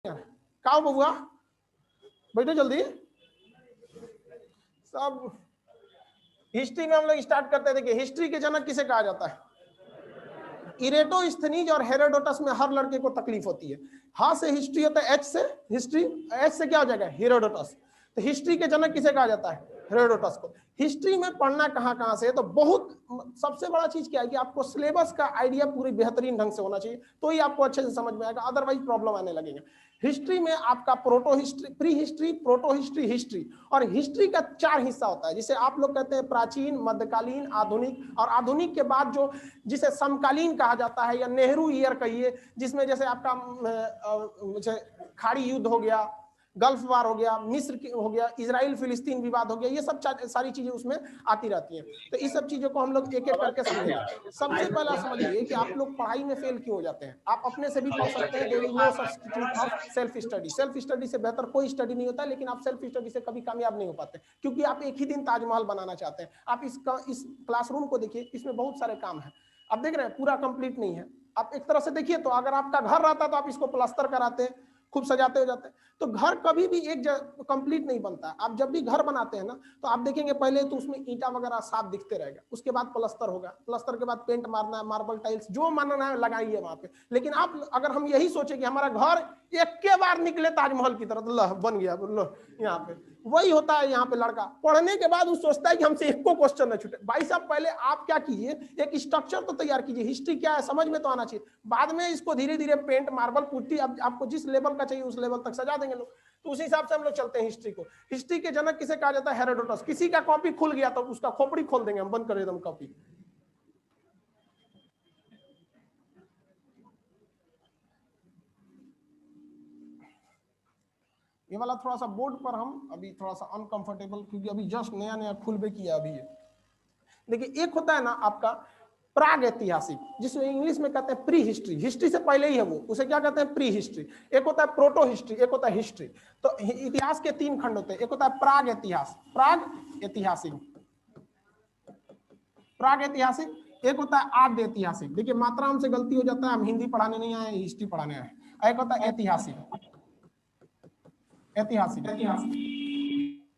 क्या बबुआ, बैठो जल्दी। सब हिस्ट्री में हम लोग स्टार्ट करते हैं। देखिए, हिस्ट्री के जनक किसे कहा जाता है? इरेटोस्थनीज और हेरोडोटस में हर लड़के को तकलीफ होती है। हा से हिस्ट्री होता है, एच से हिस्ट्री, एच से क्या हो जाएगा? हेरोडोटस। तो हिस्ट्री के जनक किसे कहा जाता है? हेरोडोटस को। हिस्ट्री में पढ़ना कहाँ से है? तो बहुत सबसे बड़ा चीज क्या है कि आपको सिलेबस का आइडिया पूरी बेहतरीन ढंग से होना चाहिए, तो ही आपको अच्छे से समझ में आएगा, अदरवाइज प्रॉब्लम आने लगेगा। हिस्ट्री में आपका proto history, pre history, proto history, history, और हिस्ट्री का 4 हिस्सा होता है, जिसे आप लोग कहते हैं प्राचीन, मध्यकालीन, आधुनिक, और आधुनिक के बाद जो जिसे समकालीन कहा जाता है या नेहरू ईयर कहिए, जिसमें जैसे आपका खाड़ी युद्ध हो गया, गल्फ वार हो गया, मिस्र हो गया, इजराइल फिलिस्तीन विवाद हो गया, ये सब सारी चीजें उसमें आती रहती हैं। तो इस सब चीजों को हम लोग एक एक करके समझेंगे। सबसे पहला समझिए कि आप लोग पढ़ाई में फेल क्यों हो जाते हैं। आप अपने से भी पढ़ सकते हैं, there is no substitute of self study. Self study से बेहतर कोई स्टडी नहीं होता, लेकिन आप सेल्फ स्टडी से कभी कामयाब नहीं हो पाते, क्योंकि आप एक ही दिन ताजमहल बनाना चाहते हैं। आप इस क्लासरूम को देखिए, इसमें बहुत सारे काम है, आप देख रहे हैं, पूरा कंप्लीट नहीं है। आप एक तरह से देखिए तो अगर आपका घर रहता तो आप इसको प्लास्टर कराते, खूब सजाते हो जाते। तो घर कभी भी एक कंप्लीट नहीं बनता। आप जब भी घर बनाते हैं ना, तो आप देखेंगे पहले तो उसमें ईंटा वगैरह साफ दिखते रहेगा, उसके बाद प्लास्टर होगा, प्लास्टर के बाद पेंट मारना है, मार्बल टाइल्स जो मानना है लगाइए वहां पे। लेकिन आप अगर हम यही सोचे कि हमारा घर एक के बार निकले ताजमहल की तरह, तो बन गया यहाँ पे, वही होता है यहाँ पे। लड़का पढ़ने के बाद वो सोचता है कि हमसे एक को क्वेश्चन न छूटे। भाई साहब, पहले आप क्या कीजिए, एक स्ट्रक्चर तो तैयार कीजिए, हिस्ट्री क्या है समझ में तो आना चाहिए, बाद में इसको धीरे धीरे पेंट, मार्बल, पुट्टी, आपको जिस लेवल का चाहिए उस लेवल तक सजा देंगे लोग। तो उसी हिसाब से हम लोग चलते हैं हिस्ट्री को। हिस्ट्री के जनक किसे कहा जाता है? हेरोडोटस। किसी का कॉपी खुल गया तो उसका खोपड़ी खोल देंगे हम, बंद कर देंगे कॉपी। ये वाला थोड़ा सा बोर्ड पर हम अभी थोड़ा सा अनकंफर्टेबल, क्योंकि अभी जस्ट नया नया खुल भी किया अभी। देखिए, एक होता है ना आपका प्राग ऐतिहासिक, जिसमें इंग्लिश में कहते हैं प्री हिस्ट्री, हिस्ट्री से पहले ही है वो, उसे क्या कहते हैं? Pre history. एक होता है प्रोटो हिस्ट्री, एक होता है हिस्ट्री। तो इतिहास के 3 खंड होते हैं। एक होता है प्राग इतिहास, प्राग ऐतिहासिक, प्राग ऐतिहासिक। एक होता है आद्य ऐतिहासिक। देखिए, मात्रा हमसे गलती हो जाता है, हम हिंदी पढ़ाने नहीं आए, हिस्ट्री पढ़ाने आए। एक होता है ऐतिहासिक, ऐतिहासिक।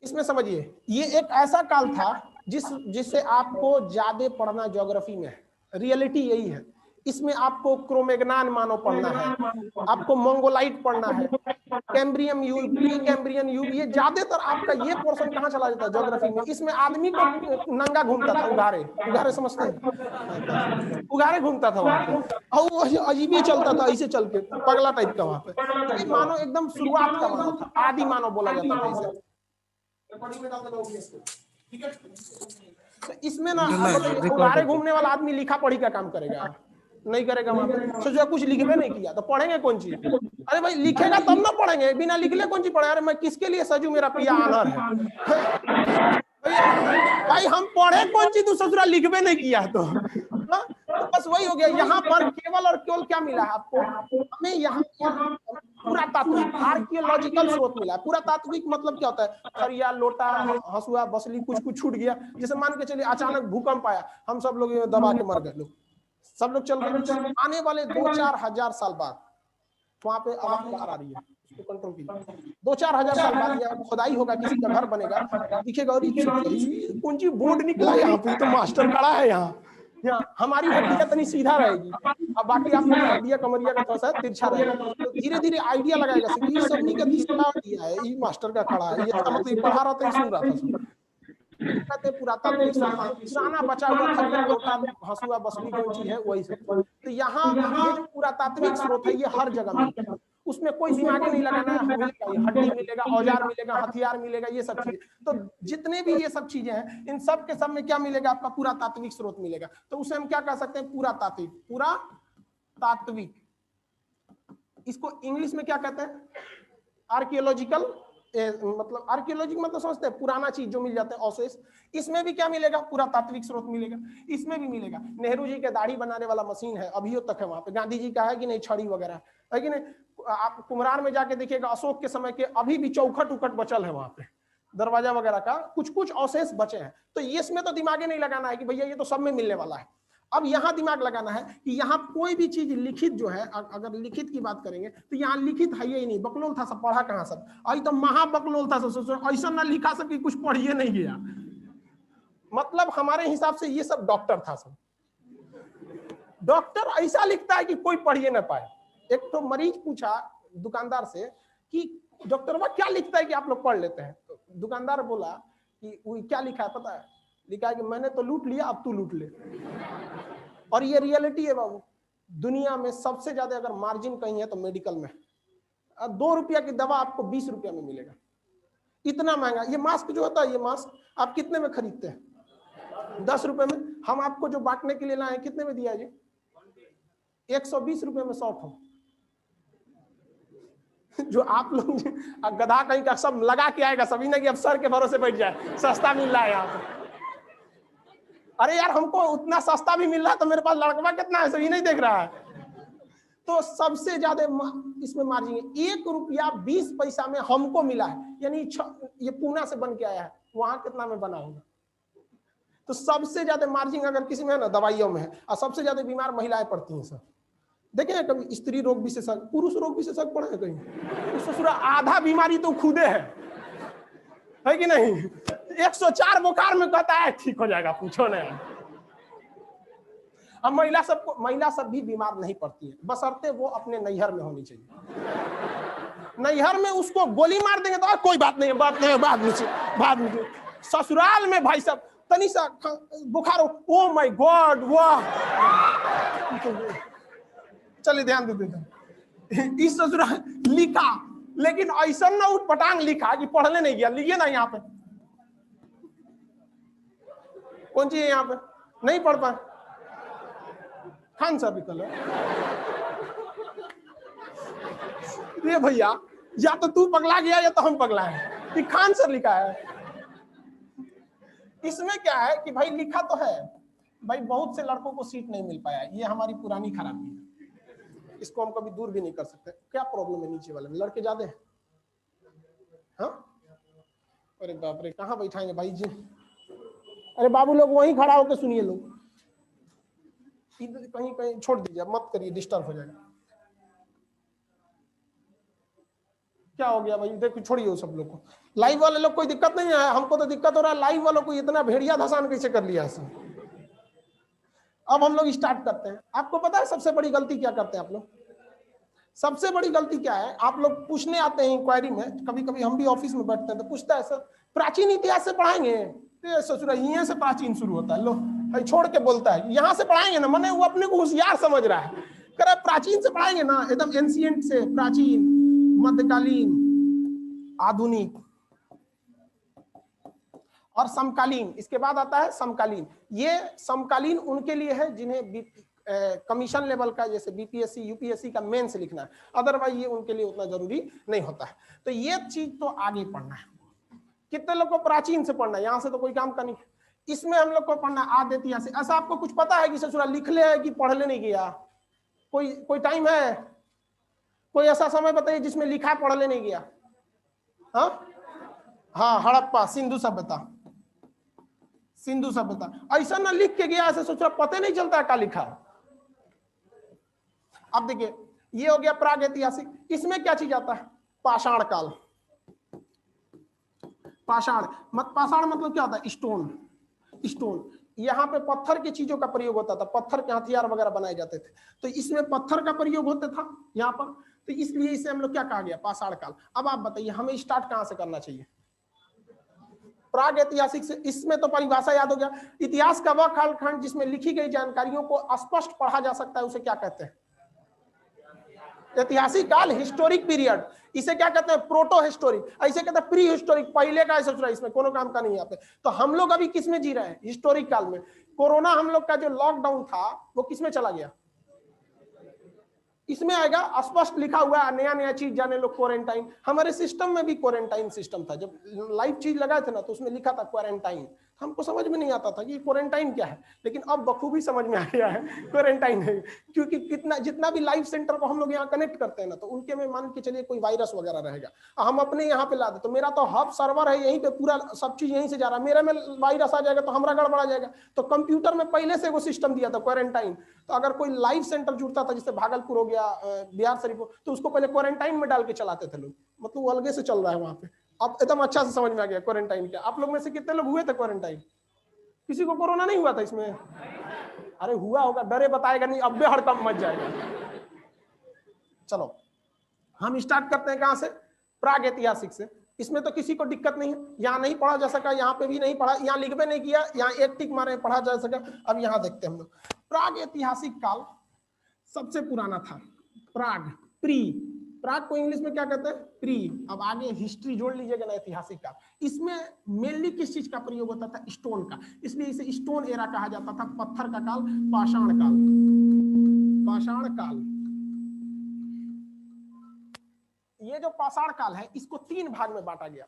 इसमें समझिए, ये एक ऐसा काल था जिससे आपको ज्यादा पढ़ना ज्योग्राफी में है, रियलिटी यही है। इसमें आपको क्रोमेगनान मानो पढ़ना है, आपको मंगोलाइट पढ़ना है, कैम्ब्रियन युग, प्री कैम्ब्रियन युग, ये ज्यादातर आपका ये पोर्शन कहाँ चला जाता है? ज्योग्राफी में। इसमें आदमी को नंगा घूमता था, उघारे, उघारे समझते हैं? उघारे घूमता था वहां पे, और वो अजीब ही चलता था, ऐसे चल के पगला टाइप का वहां पे। ये मानो एकदम शुरुआत का मानो था, आदि मानो बोला जाता था इसे। तो इसमें ना उघारे घूमने वाला आदमी लिखा पढ़ी का काम करेगा, नहीं करेगा वहां पे। सोचा कुछ लिखबे नहीं किया तो पढ़ेंगे कौन चीज? अरे भाई, लिखेगा तब ना पढ़ेंगे, बिना लिखले कौन चीज पढ़े? अरे मैं किसके लिए सजू, मेरा पिया आनर है। भाई हम पढ़े कौन चीज, तू ससुरा लिखबे नहीं किया तो बस वही हो गया। यहाँ पर केवल और केवल क्या मिला है आपको? हमें यहाँ पुरातात्विक, आर्कियोलॉजिकल स्रोत मिला है। पुरातात्विक मतलब क्या होता है? खरिया, लोटा, हसुआ, बसली, कुछ छूट गया। जैसे मान के चलिए अचानक भूकंप आया, हम सब लोग दबा के मर गए, लोग सब लोग चल गए। आने वाले 2-4 हजार साल बाद वहां पे आवाज बाहर आ रही है, उसको कंट्रोल कीजिए। 2-4 हजार साल बाद या खुदाई होगा, किसी का घर बनेगा, दिखेगा और कौन सी बोर्ड निकला यहाँ पे, तो मास्टर खड़ा है यहाँ हमारी हड्डियां तनी सीधा रहेगी, अब बाकी आप लोग हड्डियां कमरिया का थोड़ा सा तिरछा रहेगा। तो धीरे धीरे आइडिया लगाएगा कि सबनी का तीसरा आइडिया है, ये मास्टर का खड़ा है, ये मतलब पढ़ा रहा था, सुन रहा था सब। कहते पुरातात्विक पुराना बचा हुआ खरिया, लोटा, हसुआ, बसली जो चीज है वही सब। तो यहाँ ये जो पुरातात्विक स्रोत है, ये हर जगह मिलता है। उसमें कोई दिमाग नहीं लगाना है, मिलेगा, हड्डी मिलेगा, औजार मिलेगा, हथियार मिलेगा, ये सब चीजें। तो जितने भी ये सब चीजें हैं, इन सब के सब में क्या मिलेगा? आपका पुरातात्विक स्रोत मिलेगा। तो उसे हम क्या कह सकते हैं? पुरातात्विक, पुरातात्विक। इसको इंग्लिश में क्या कहते हैं? आर्कियोलॉजिकल। मतलब आर्कियोलॉजी मतलब समझते हैं, पुराना चीज जो मिल जाता है, अवशेष। इसमें भी क्या मिलेगा? पुरातात्विक स्रोत मिलेगा। इसमें भी मिलेगा। नेहरू जी के दाढ़ी बनाने वाला मशीन है, अभी तक है वहां पे। गांधी जी का है कि नहीं, छड़ी वगैरह है कि नहीं? आप कुम्हरार में जाके देखिएगा, अशोक के समय के अभी भी चौखट उखट बचल है वहां पे, दरवाजा वगैरह का कुछ कुछ अवशेष बचे हैं। तो इसमें तो दिमागे नहीं लगाना है कि भैया ये तो सब में मिलने वाला है। अब यहाँ दिमाग लगाना है कि यहाँ कोई भी चीज लिखित जो है, अगर लिखित की बात करेंगे तो यहाँ लिखित है ही नहीं, बकलोल था, सब पढ़ा कहाँ सब, आई तो महाबकलोल था सब, ऐसा ना लिखा सब कि कुछ पढ़िए नहीं गया। मतलब हमारे हिसाब से ये सब डॉक्टर था सब। डॉक्टर ऐसा लिखता है कि कोई पढ़िए ना पाए। एक तो मरीज पूछा दुकानदार से कि डॉक्टर वो क्या लिखता है कि आप लोग पढ़ लेते हैं? तो दुकानदार बोला कि वो क्या लिखा है पता है? लिखा है कि मैंने तो लूट लिया, अब तू लूट ले। और ये रियलिटी है बाबू, दुनिया में सबसे ज्यादा अगर मार्जिन कहीं है तो मेडिकल में। 2 रुपया की दवा आपको 20 रुपया में मिलेगा, इतना महंगा। ये मास्क जो होता है, ये मास्क आप कितने में खरीदते हैं? 10 रुपए में। हम आपको जो बांटने के लिए लाए कितने में दिया जी? 120 रुपए में 100 ठो। जो आप लोग गधा कहीं का सब लगा के आएगा, सभी ना कि अब सर के भरोसे बैठ जाए, सस्ता मिल रहा है यहाँ पे। अरे यार हमको उतना सस्ता भी मिल रहा है तो मेरे पास लड़कवा कितना है सही नहीं देख रहा है। तो सबसे ज्यादा इसमें मार्जिन है। 1 रुपया 20 पैसा में हमको मिला है, यानी ये पूना से बन के आया है, वहां कितना में बना होगा? तो सबसे ज्यादा मार्जिन अगर किसी में है ना, दवाइयों में है। और सबसे ज्यादा बीमार महिलाएं पड़ती हैं सर। देखें कभी स्त्री रोग विशेषज्ञ, पुरुष रोग विशेषज्ञ पढ़े हैं कहीं? ससुरा आधा बीमारी तो खुदे है कि नहीं? 104 बुखार में कहता है ठीक हो जाएगा, पूछो नहीं। अब महिला सब भी बीमार नहीं पड़ती है, बशर्ते वो अपने नैहर में होनी चाहिए। नैहर में उसको गोली मार देंगे तो कोई बात नहीं है, बाद में ससुराल में भाई साहब तनी सा बुखार हो, ओ माय गॉड, वाह, चलिए ध्यान दे देते। इस ससुराल लिखा, लेकिन ऐसा ना उठ पटांग लिखा कि पढ़ने नहीं गया। लिखिए ना यहाँ पे, कौन चीज है यहाँ पे? नहीं पढ़ पाए खान साहब कल। ये भैया या तो तू पगला गया या तो हम पगला है, कि खान सर लिखा है। इसमें क्या है कि भाई लिखा तो है भाई, बहुत से लड़कों को सीट नहीं मिल पाया, ये हमारी पुरानी खराबी है, इसको हम कभी दूर भी नहीं कर सकते। क्या प्रॉब्लम है नीचे वाले में? लड़के ज्यादा हैं? हाँ, अरे बाप रे, कहाँ बैठाएंगे भाई जी? अरे बाबू लोग वहीं खड़ा होकर सुनिए, लोग कहीं कहीं छोड़ दीजिए, मत करिए, डिस्टर्ब हो जाएगा। क्या हो गया भाई? देखो छोड़िए वो सब लोग को। लाइव वाले लोग कोई दिक्कत नहीं है, हमको तो दिक्कत हो रहा है। लाइव वालों को इतना भेड़िया धसान कैसे कर लिया सब। अब हम लोग स्टार्ट करते हैं। आपको पता है सबसे बड़ी गलती क्या करते हैं आप लोग? सबसे बड़ी गलती क्या है? आप लोग पूछने आते हैं इंक्वायरी में, कभी कभी हम भी ऑफिस में बैठते हैं तो पूछता है सर प्राचीन इतिहास से पढ़ाएंगे? ससुरा यहीं से प्राचीन शुरू होता है, लो भाई छोड़ के बोलता है यहाँ से पढ़ाएंगे ना, मैंने वो अपने को होशियार समझ रहा है, कह रहा प्राचीन से पढ़ाएंगे ना, एकदम एंशिएंट से, प्राचीन, मध्यकालीन, आधुनिक और समकालीन। इसके बाद आता है समकालीन। ये समकालीन उनके लिए है जिन्हें कमीशन लेवल का, जैसे बीपीएससी यूपीएससी का मेंस लिखना है, अदरवाइज ये उनके लिए उतना जरूरी नहीं होता है। तो ये चीज तो आगे पढ़ना है। कितने लोग को प्राचीन से पढ़ना है? यहाँ से तो कोई काम का नहीं। इसमें हम लोग को पढ़ना आद इतिहास। ऐसा आपको कुछ पता है कि ससुरा लिख ले है कि पढ़ ले नहीं गया? कोई टाइम है, कोई ऐसा समय बताइए जिसमें लिखा पढ़ ले नहीं गया? हाँ, हड़प्पा, सिंधु सभ्यता। ऐसा ना लिख के गया, ऐसे सोच रहा पता नहीं चलता है क्या लिखा। अब देखिए ये हो गया प्रागैतिहासिक। इसमें क्या चीज आता है? पाषाण काल। पाषाण मतलब क्या होता है? स्टोन। यहाँ पे पत्थर की चीजों का प्रयोग होता था, पत्थर के हथियार वगैरह बनाए जाते थे, तो इसमें पत्थर का प्रयोग होता था यहाँ पर, तो इसलिए इसे हम लोग क्या कहा गया? पाषाण काल। अब आप बताइए हमें स्टार्ट कहां से करना चाहिए? प्रागैतिहासिक से। इसमें तो परिभाषा याद हो गया। इतिहास का वह कालखंड जिसमें लिखी गई जानकारियों को स्पष्ट पढ़ा जा सकता है, उसे क्या कहते हैं? ऐतिहासिक काल, हिस्टोरिक पीरियड। इसे क्या कहते हैं? Proto historic. ऐसे कहते हैं प्री हिस्टोरिक, पहले का है, इसमें कोनो काम का नहीं। यहाँ पे तो हम लोग अभी किसमें जी रहे हैं? हिस्टोरिक काल में। कोरोना हम लोग का जो लॉकडाउन था वो किसमें चला गया? इसमें आएगा, स्पष्ट लिखा हुआ है, नया चीज जाने लो, क्वारंटाइन। हमारे सिस्टम में भी क्वारंटाइन सिस्टम था। जब लाइव चीज लगाए थे ना तो उसमें लिखा था क्वारंटाइन, हमको समझ में नहीं आता था कि क्वारंटाइन क्या है, लेकिन अब बखूबी समझ में आ गया है क्वारंटाइन है। क्योंकि कितना जितना भी लाइव सेंटर को हम लोग यहाँ कनेक्ट करते हैं ना, तो उनके में मान के चलिए कोई वायरस वगैरह रहेगा, हम अपने यहाँ पे ला दे, तो मेरा तो हब सर्वर है यहीं पे, पूरा सब चीज यहीं से जा रहा है, मेरे में वायरस आ जाएगा तो हमारा गड़बड़ा जाएगा। तो कंप्यूटर में पहले से वो सिस्टम दिया था क्वारंटाइन, तो अगर कोई लाइव सेंटर जुड़ता था, जैसे भागलपुर हो गया, बिहार शरीफ, तो उसको पहले क्वारंटाइन में डाल के चलाते थे लोग, मतलब वो अलगे से चल रहा है वहां पे। अब एकदम अच्छा से समझ में आ गया क्वारंटाइन क्या। आप लोग में से कितने लोग हुए थे क्वारंटाइन? किसी को कोरोना नहीं हुआ था इसमें? अरे हुआ होगा, डरे बताएगा नहीं, अब हड़कंप मच जाएगा। चलो हम स्टार्ट करते हैं कहां से? प्राग ऐतिहासिक से। इसमें तो किसी को दिक्कत नहीं है, यहाँ नहीं पढ़ा जा सका, यहाँ पे भी नहीं पढ़ा, यहाँ लिखबे नहीं किया, यहाँ एक टिक मारे पढ़ा जा सका। अब यहाँ देखते हैं हम लोग, प्राग ऐतिहासिक काल सबसे पुराना था। प्राग, प्राग को इंग्लिश में क्या कहते हैं? प्री। अब आगे हिस्ट्री जोड़ लीजिएगा ना, ऐतिहासिक काल। इसमें मेनली किस चीज का प्रयोग होता था? स्टोन का, इसलिए इसे स्टोन एरा कहा जाता था, पत्थर का काल, पाषाण काल। पाषाण काल, ये जो पाषाण काल है, इसको 3 भाग में बांटा गया।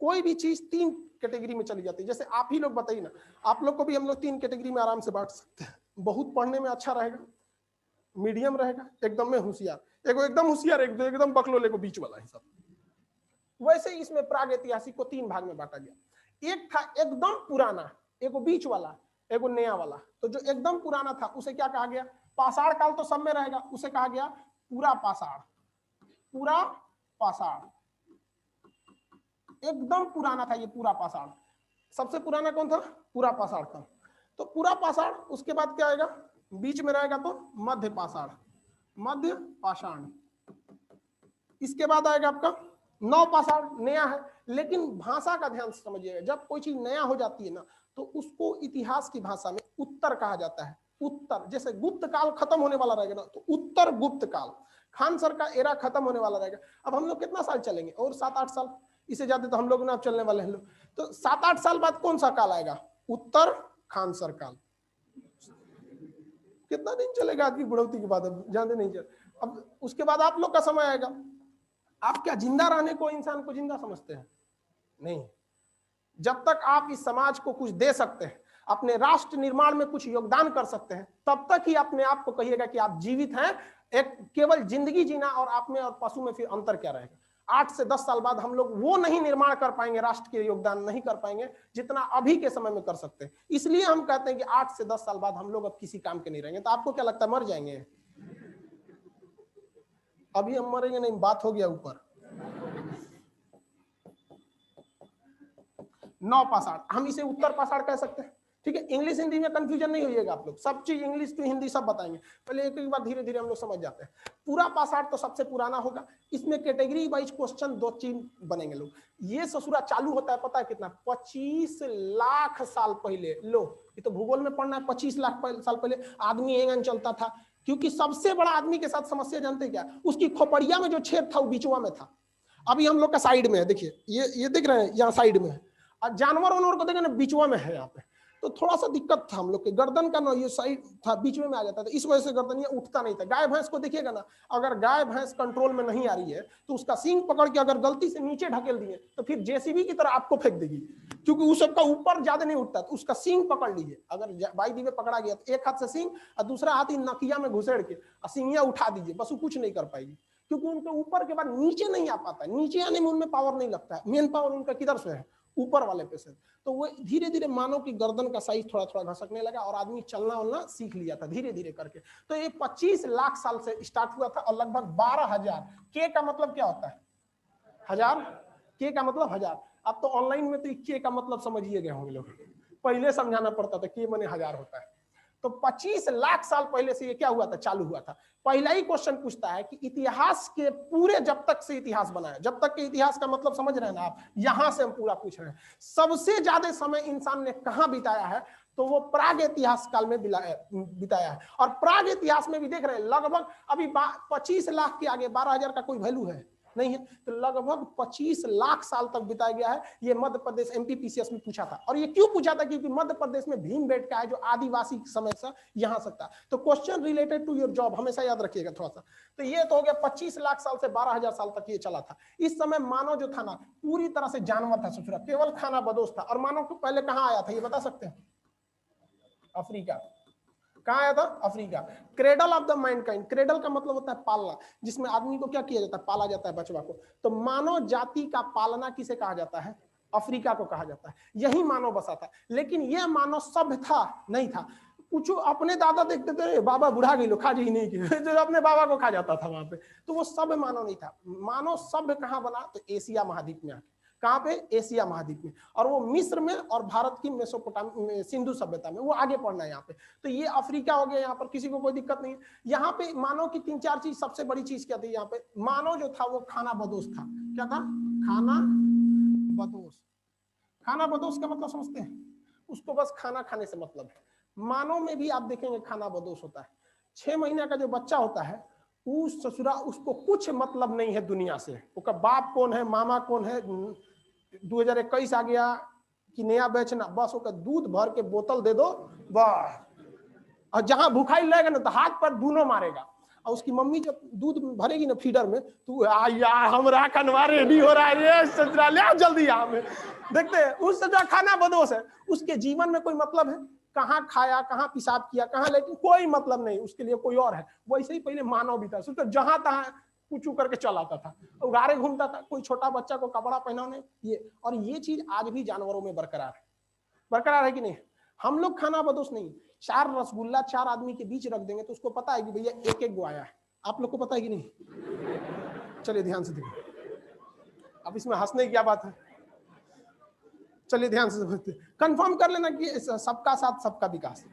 कोई भी चीज 3 कैटेगरी में चली जाती है। जैसे आप ही लोग बताइए ना, आप लोग को भी हम लोग 3 कैटेगरी में आराम से बांट सकते हैं। बहुत पढ़ने में अच्छा रहेगा, मीडियम रहेगा, एकदम में होशियार, एगो एकदम होशियार, एकदम बकलोले को बीच वाला है सब। वैसे ही इसमें प्राग ऐतिहासिक को 3 भाग में बांटा गया। एक था एकदम पुराना, एगो बीच वाला, एगो नया वाला। तो जो एकदम पुराना था उसे क्या कहा गया? पाषाण काल तो सब में रहेगा, उसे कहा गया पूरा पाषाण। पूरा पाषाण एकदम पुराना था, ये पूरा पाषाण। सबसे पुराना कौन था? पूरा पाषाण था। तो पूरा पाषाण, उसके बाद क्या आएगा? बीच में रहेगा तो मध्य पाषाण, मध्य पाषाण। इसके बाद आएगा आपका नव पाषाण, नया है। लेकिन भाषा का ध्यान से समझिएगा, जब कोई चीज नया हो जाती है ना, तो उसको इतिहास की भाषा में उत्तर कहा जाता है। उत्तर, जैसे गुप्त काल खत्म होने वाला रहेगा ना, तो उत्तर गुप्त काल। खान सर का एरा खत्म होने वाला रहेगा। अब हम लोग कितना साल चलेंगे? और 7-8 साल, इससे ज्यादा तो हम लोग ना चलने वाले हैं लोग। तो 7-8 साल बाद कौन सा काल आएगा? उत्तर खान सर काल। कितना दिन चलेगा आदमी बुढ़ौती के बाद? अब जानते नहीं चल। अब उसके बाद आप लोग का समय आएगा। आप क्या जिंदा रहने को, इंसान को जिंदा समझते हैं? नहीं। जब तक आप इस समाज को कुछ दे सकते हैं, अपने राष्ट्र निर्माण में कुछ योगदान कर सकते हैं, तब तक ही अपने आप को कहिएगा कि आप जीवित हैं। एक केवल जिंदगी जीना और आप में और पशु में फिर अंतर क्या रहेगा? 8 से 10 साल बाद हम लोग वो नहीं निर्माण कर पाएंगे, राष्ट्र के योगदान नहीं कर पाएंगे जितना अभी के समय में कर सकते हैं। इसलिए हम कहते हैं कि 8 से 10 साल बाद हम लोग अब किसी काम के नहीं रहेंगे। तो आपको क्या लगता है, मर जाएंगे? अभी हम मरेंगे नहीं, बात हो गया ऊपर। नौ पाषाण, हम इसे उत्तर पाषाण कह सकते हैं। ठीक है, इंग्लिश हिंदी में कंफ्यूजन नहीं होइएगा आप लोग, सब चीज इंग्लिश टू हिंदी सब बताएंगे। पहले एक एक बार धीरे धीरे हम लोग समझ जाते हैं। पूरा पाषाण तो सबसे पुराना होगा। इसमें कैटेगरी वाइज क्वेश्चन 2-3 बनेंगे लोग। ये ससुरा चालू होता है पता है कितना? 25 लाख साल पहले। लो, ये तो भूगोल में पढ़ना है। 25 लाख साल पहले आदमी एंगन चलता था, क्योंकि सबसे बड़ा आदमी के साथ समस्या जानते क्या? उसकी खोपड़िया में जो छेद था वो बीचवा में था। अभी हम लोग का साइड में है, देखिए ये दिख रहे हैं, यहाँ साइड में है। और जानवर उनवर को देखें ना, बीचवा में है यहाँ पे। तो थोड़ा सा दिक्कत था हम लोग के, गर्दन का ना ये साइड था, बीच में आ जाता था, इस वजह से गर्दन ये उठता नहीं था। गाय भैंस को देखिएगा ना, अगर गाय भैंस कंट्रोल में नहीं आ रही है तो उसका सींग पकड़ के अगर गलती से नीचे ढकेल दिए तो फिर जेसीबी की तरह आपको फेंक देगी, क्योंकि उस सबका ऊपर ज्यादा नहीं उठता। तो उसका सींग पकड़ लीजिए, अगर बाई दी में पकड़ा गया तो एक हाथ से सींग और दूसरा हाथ ही नकिया में घुसेड़ के और सींगिया उठा दीजिए, बस वो कुछ नहीं कर पाएगी, क्योंकि उनके ऊपर के बाद नीचे नहीं आ पाता है। नीचे आने में उनमें पावर नहीं लगता है। मेन पावर उनका किधर से है? ऊपर वाले पे से। तो वो धीरे धीरे मानव की गर्दन का साइज थोड़ा थोड़ा घसकने लगा और आदमी चलना वलना सीख लिया था धीरे धीरे करके। तो ये 25 लाख साल से स्टार्ट हुआ था और लगभग 12,000। के का मतलब क्या होता है? हजार। के का मतलब हजार। अब तो ऑनलाइन में तो के का मतलब समझिए गए होंगे लोग, पहले समझाना पड़ता था के माने हजार होता है। तो 25 लाख साल पहले से ये क्या हुआ था? चालू हुआ था। पहला ही क्वेश्चन पूछता है कि इतिहास के पूरे, जब तक से इतिहास बना है, जब तक के इतिहास का मतलब समझ रहे हैं ना आप, यहां से हम पूरा पूछ रहे हैं, सबसे ज्यादा समय इंसान ने कहां बिताया है? तो वो प्राग इतिहास काल में बिताया है। और प्राग इतिहास में भी देख रहे हैं लगभग अभी 25 लाख के आगे 12,000 का कोई वैल्यू है? नहीं है। तो लगभग 25 लाख साल तक बिताया गया है। ये मध्य प्रदेश एमपीपीसीएस में पूछा था। और ये क्यों पूछा था? क्योंकि मध्य प्रदेश में भीमबेटका है जो आदिवासी समय से यहाँ से था। तो question related to your job हमेशा याद रखिएगा थोड़ा सा। तो ये तो हो गया 25 लाख साल से 12,000 साल तक ये चला था। इस समय मानव जो था ना पूरी तरह से जानवर था, ससुरा केवल खाना बदोश था। और मानव को पहले कहाँ आया था ये बता सकते हैं? अफ्रीका। कहाँ आया था? Africa. Cradle of the Mankind, cradle का मतलब होता है पालना, जिसमें आदमी को क्या किया जाता है? पाला जाता है बचवा को। तो मानव जाति का पालना किसे कहा जाता है? अफ्रीका को कहा जाता है। यही मानव बसा था। लेकिन यह मानव सभ्य था नहीं था। कुछ अपने दादा देखते थे बाबा बुढ़ा गई लो खा जी नहीं की जो अपने बाबा को खा जाता था वहां पे, तो वो सभ्य मानव नहीं था। मानव सभ्य कहाँ बना? तो एशिया महाद्वीप में आके। कहाँ पे? एशिया महाद्वीप में। और वो मिस्र में और भारत की मेसोपोटामिया सिंधु सभ्यता में, वो आगे पढ़ना है यहाँ पे। तो ये अफ्रीका हो गया। यहाँ पर किसी को कोई दिक्कत नहीं है। यहाँ पे मानव की 3-4 चीज, सबसे बड़ी चीज क्या थी यहाँ पे? मानव जो था वो खाना बदोश था। क्या था? खाना बदोश। खाना बदोश का मतलब समझते हैं? उसको बस खाना खाने से मतलब है। मानव में भी आप देखेंगे खाना बदोश होता है। 6 महीने का जो बच्चा होता है उस ससुरा उसको कुछ मतलब नहीं है दुनिया से। उसका बाप कौन है, मामा कौन है, 2021 आ गया कि नया बेचना, बस उसका दूध भर के बोतल दे दो बस। और जहां भूखाई लगेगा ना तो हाथ पर दोनों मारेगा। और उसकी मम्मी जब दूध भरेगी ना फीडर में, तो हमरा खनवा रेडी हो रहा है, ससुरा ले आओ जल्दी यहाँ में। देखते हैं उस ससुरा खाना बदोश है। उसके जीवन में कोई मतलब है? कहाँ खाया, कहाँ पेशाब किया, कहाँ, लेकिन कोई मतलब नहीं। उसके लिए कोई और है। वैसे ही पहले मानव भी था। तो जहां तहां कुछ करके चल आता था, उगारे घूमता था। कोई छोटा बच्चा को कपड़ा पहनाने ये, और ये चीज आज भी जानवरों में बरकरार है। बरकरार है कि नहीं? हम लोग खाना बदोश नहीं। 4 रसगुल्ला 4 आदमी के बीच रख देंगे तो उसको पता है कि भैया एक एक गो आया है। आप लोग को पता है कि नहीं? चलिए ध्यान से देखिए। अब इसमें हंसने की क्या बात है? चलिए ध्यान से समझते, कंफर्म कर लेना कि सबका साथ सबका विकास।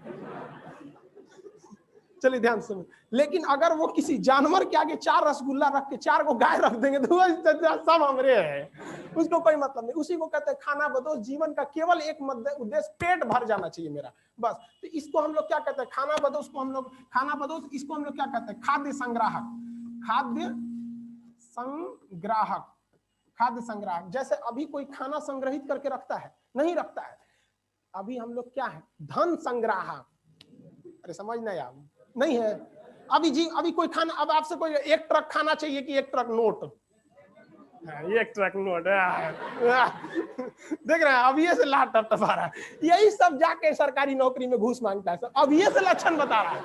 चलिए ध्यान से समझ। लेकिन अगर वो किसी जानवर के आगे 4 रसगुल्ला रख के 4 को गाय रख देंगे तो सब हमरे है, उसको कोई मतलब नहीं। उसी को कहते हैं खाना बदोश। जीवन का केवल एक उद्देश्य पेट भर जाना चाहिए मेरा, बस। तो इसको हम लोग क्या कहते हैं? खाना बदोश को हम लोग, खाना बदोश इसको हम लोग क्या कहते हैं? खाद्य संग्राहक। खाद्य संग्राहक, खाद्य संग्राहक। जैसे अभी कोई खाना संग्रहित करके रखता है? नहीं रखता है। अभी हम लोग क्या है? धन संग्राहक। अरे समझ नहीं आ नहीं है अभी जी। अभी कोई खाना, अब आपसे कोई 1 ट्रक खाना चाहिए कि 1 ट्रक नोट? 1 ट्रक नोट देख रहे हैं? अभी से लाट टपटपा रहा है। यही सब जाके सरकारी नौकरी में घूस मांगता है सब। अभी से लक्षण बता रहा है।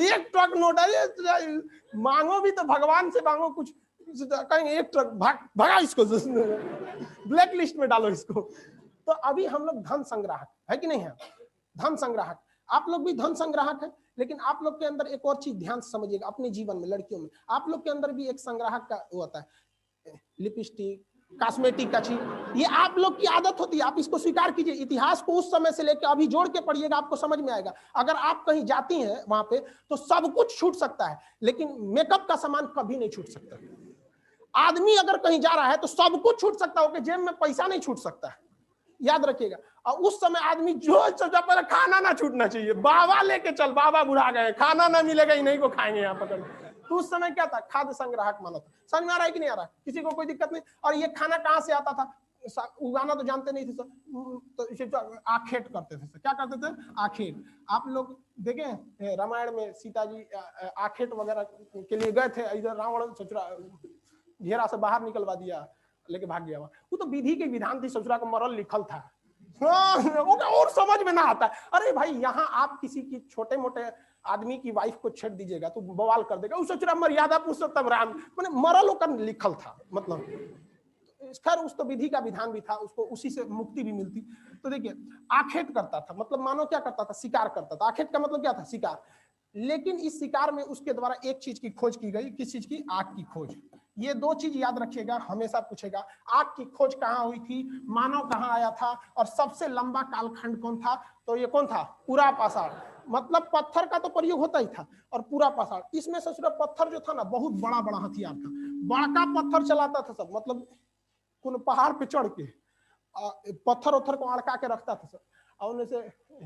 1 ट्रक नोट है। मांगो भी तो भगवान से मांगो कुछ, कहेंगे 1 ट्रक भगा इसको, ब्लैक लिस्ट में डालो इसको। तो अभी हम लोग धन संग्राहक है कि नहीं है? धन संग्राहक। आप लोग भी धन संग्राहक है। लेकिन आप लोग के अंदर एक और चीज ध्यान से समझिएगा, अपने जीवन में, लड़कियों में आप लोग के अंदर भी एक संग्राहक का होता है। लिपस्टिक, कॉस्मेटिक का चीज, ये आप लोग की आदत होती है। आप इसको स्वीकार कीजिए। इतिहास को उस समय से लेकर अभी जोड़ के पढ़िएगा, आपको समझ में आएगा। अगर आप कहीं जाती हैं वहां पे तो सब कुछ छूट सकता है, लेकिन मेकअप का सामान कभी नहीं छूट सकता। आदमी अगर कहीं जा रहा है तो सब कुछ छूट सकता है, जेब में पैसा नहीं छूट सकता है, याद रखिएगा। और उस समय आदमी जो सोचा पहले खाना ना छूटना चाहिए। बाबा लेके चल, बाबा बुढ़ा गए, खाना ना मिलेगा, इन्हीं को खाएंगे यहाँ पर। तो उस समय क्या था? खाद्य संग्राहक माना था। समझ में आ रहा है कि नहीं आ रहा? किसी को कोई दिक्कत नहीं। और ये खाना कहाँ से आता था? उगाना तो जानते नहीं थे सर, तो इसे आखेट करते थे। क्या करते थे? आखेट। आप लोग देखें रामायण में सीता जी आखेट वगैरह के लिए गए थे, इधर रावण ससुरा घेरा से बाहर निकलवा दिया, लेके भाग गया। वो तो विधि के विधान थी, ससुरा का मरल लिखल था। और समझ में ना आता। अरे भाई यहाँ आप किसी की छोटे मोटे आदमी की वाइफ को छेड़ दीजिएगा तो बवाल कर देगा। उस ससुरा मर्यादा पुरुषोत्तम राम, मैंने मरल होकर लिखल था। मतलब खैर उस तो विधि का विधान भी था, उसको उसी से मुक्ति भी मिलती। तो देखिए आखेट करता था, मतलब मानो क्या करता था? शिकार करता था। आखेट का मतलब क्या था? शिकार। लेकिन इस शिकार में उसके द्वारा एक चीज की खोज की गई। किस चीज की? आग की खोज। ये 2 चीज याद रखिएगा, हमेशा पूछेगा। आग की खोज कहाँ हुई थी? मानव कहाँ आया था? और सबसे लंबा कालखंड कौन था? तो ये कौन था? पूरा पाषाण। मतलब पत्थर का तो प्रयोग होता ही था, और पूरा पाषाण। इसमें ससुरा पत्थर जो था ना, बहुत बड़ा बड़ा हथियार था, बड़का पत्थर चलाता था सब। मतलब कौन पहाड़ पे चढ़ के पत्थर उत्थर को अड़का के रखता था सब, और उनसे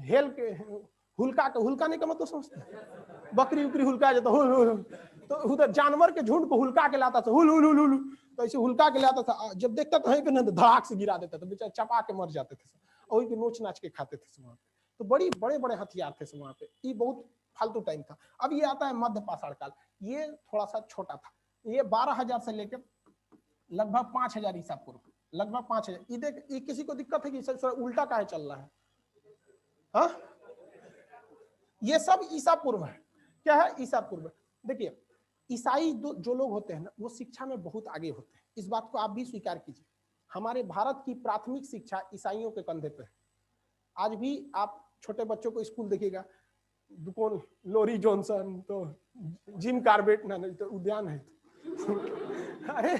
हेल के हुलका के, हुलकाने का मतलब समझते हैं? बकरी उकरी हुलका जाता, तो उधर जानवर के झुंड को हुलका के लाता था, हुल हुल हुल हुल, तो ऐसे हुलका के लाता था। जब देखता तो वहीं पे धड़ाक से गिरा देता था, बेचारे चपा के मर जाते थे, और वहीं पे नोच नाच के खाते थे वहां पे। तो बड़ी बड़े बड़े हथियार थे वहां पे। ये बहुत फालतू टाइम था। अब ये आता है मध्य पाषाण काल, ये थोड़ा सा छोटा था। ये 12,000 से लेकर लगभग 5,000 ईसा पूर्व, लगभग 5,000। ये देख, ये किसी को दिक्कत है कि सर उल्टा काहे चल रहा है? हाँ, ये सब ईसा पूर्व है। क्या है? ईसा पूर्व। देखिए, ईसाई जो लोग होते हैं ना, वो शिक्षा में बहुत आगे होते हैं। इस बात को आप भी स्वीकार कीजिए। हमारे भारत की प्राथमिक शिक्षा ईसाइयों के कंधे पे है। आज भी आप छोटे बच्चों को स्कूल देखिएगा, कौन, लोरी जॉनसन, तो जिम कार्बेट, ना नहीं तो उद्यान है अरे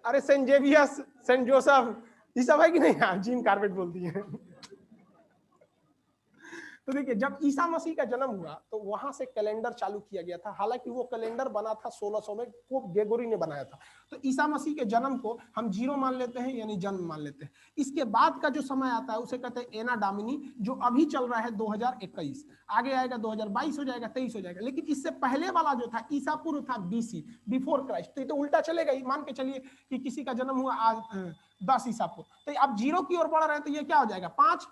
अरे सेंट जेवियर्स, सेंट जोसेफ, ये सब है कि नहीं? आप जिम कार्बेट बोलती है। तो देखिए, जब ईसा मसीह का जन्म हुआ तो वहां से कैलेंडर चालू किया गया था। हालांकि वो कैलेंडर बना था 1600 में, पोप ग्रेगोरी ने बनाया था। तो ईसा मसीह के जन्म को हम 0 मान लेते हैं, यानी जन्म मान लेते हैं। इसके बाद का जो समय आता है उसे कहते हैं एना डामिनी, जो अभी चल रहा है 2021। आगे आएगा 2022 हो जाएगा, 23 हो जाएगा। लेकिन इससे पहले वाला जो था ईसा पूर्व था, BC, बिफोर क्राइस्ट। तो ये तो उल्टा चलेगा ही। मान के चलिए कि किसी का जन्म हुआ आज 10 ईसा पूर्व, तो आप 0 की ओर बढ़ रहे हैं, तो ये क्या हो जाएगा? 5,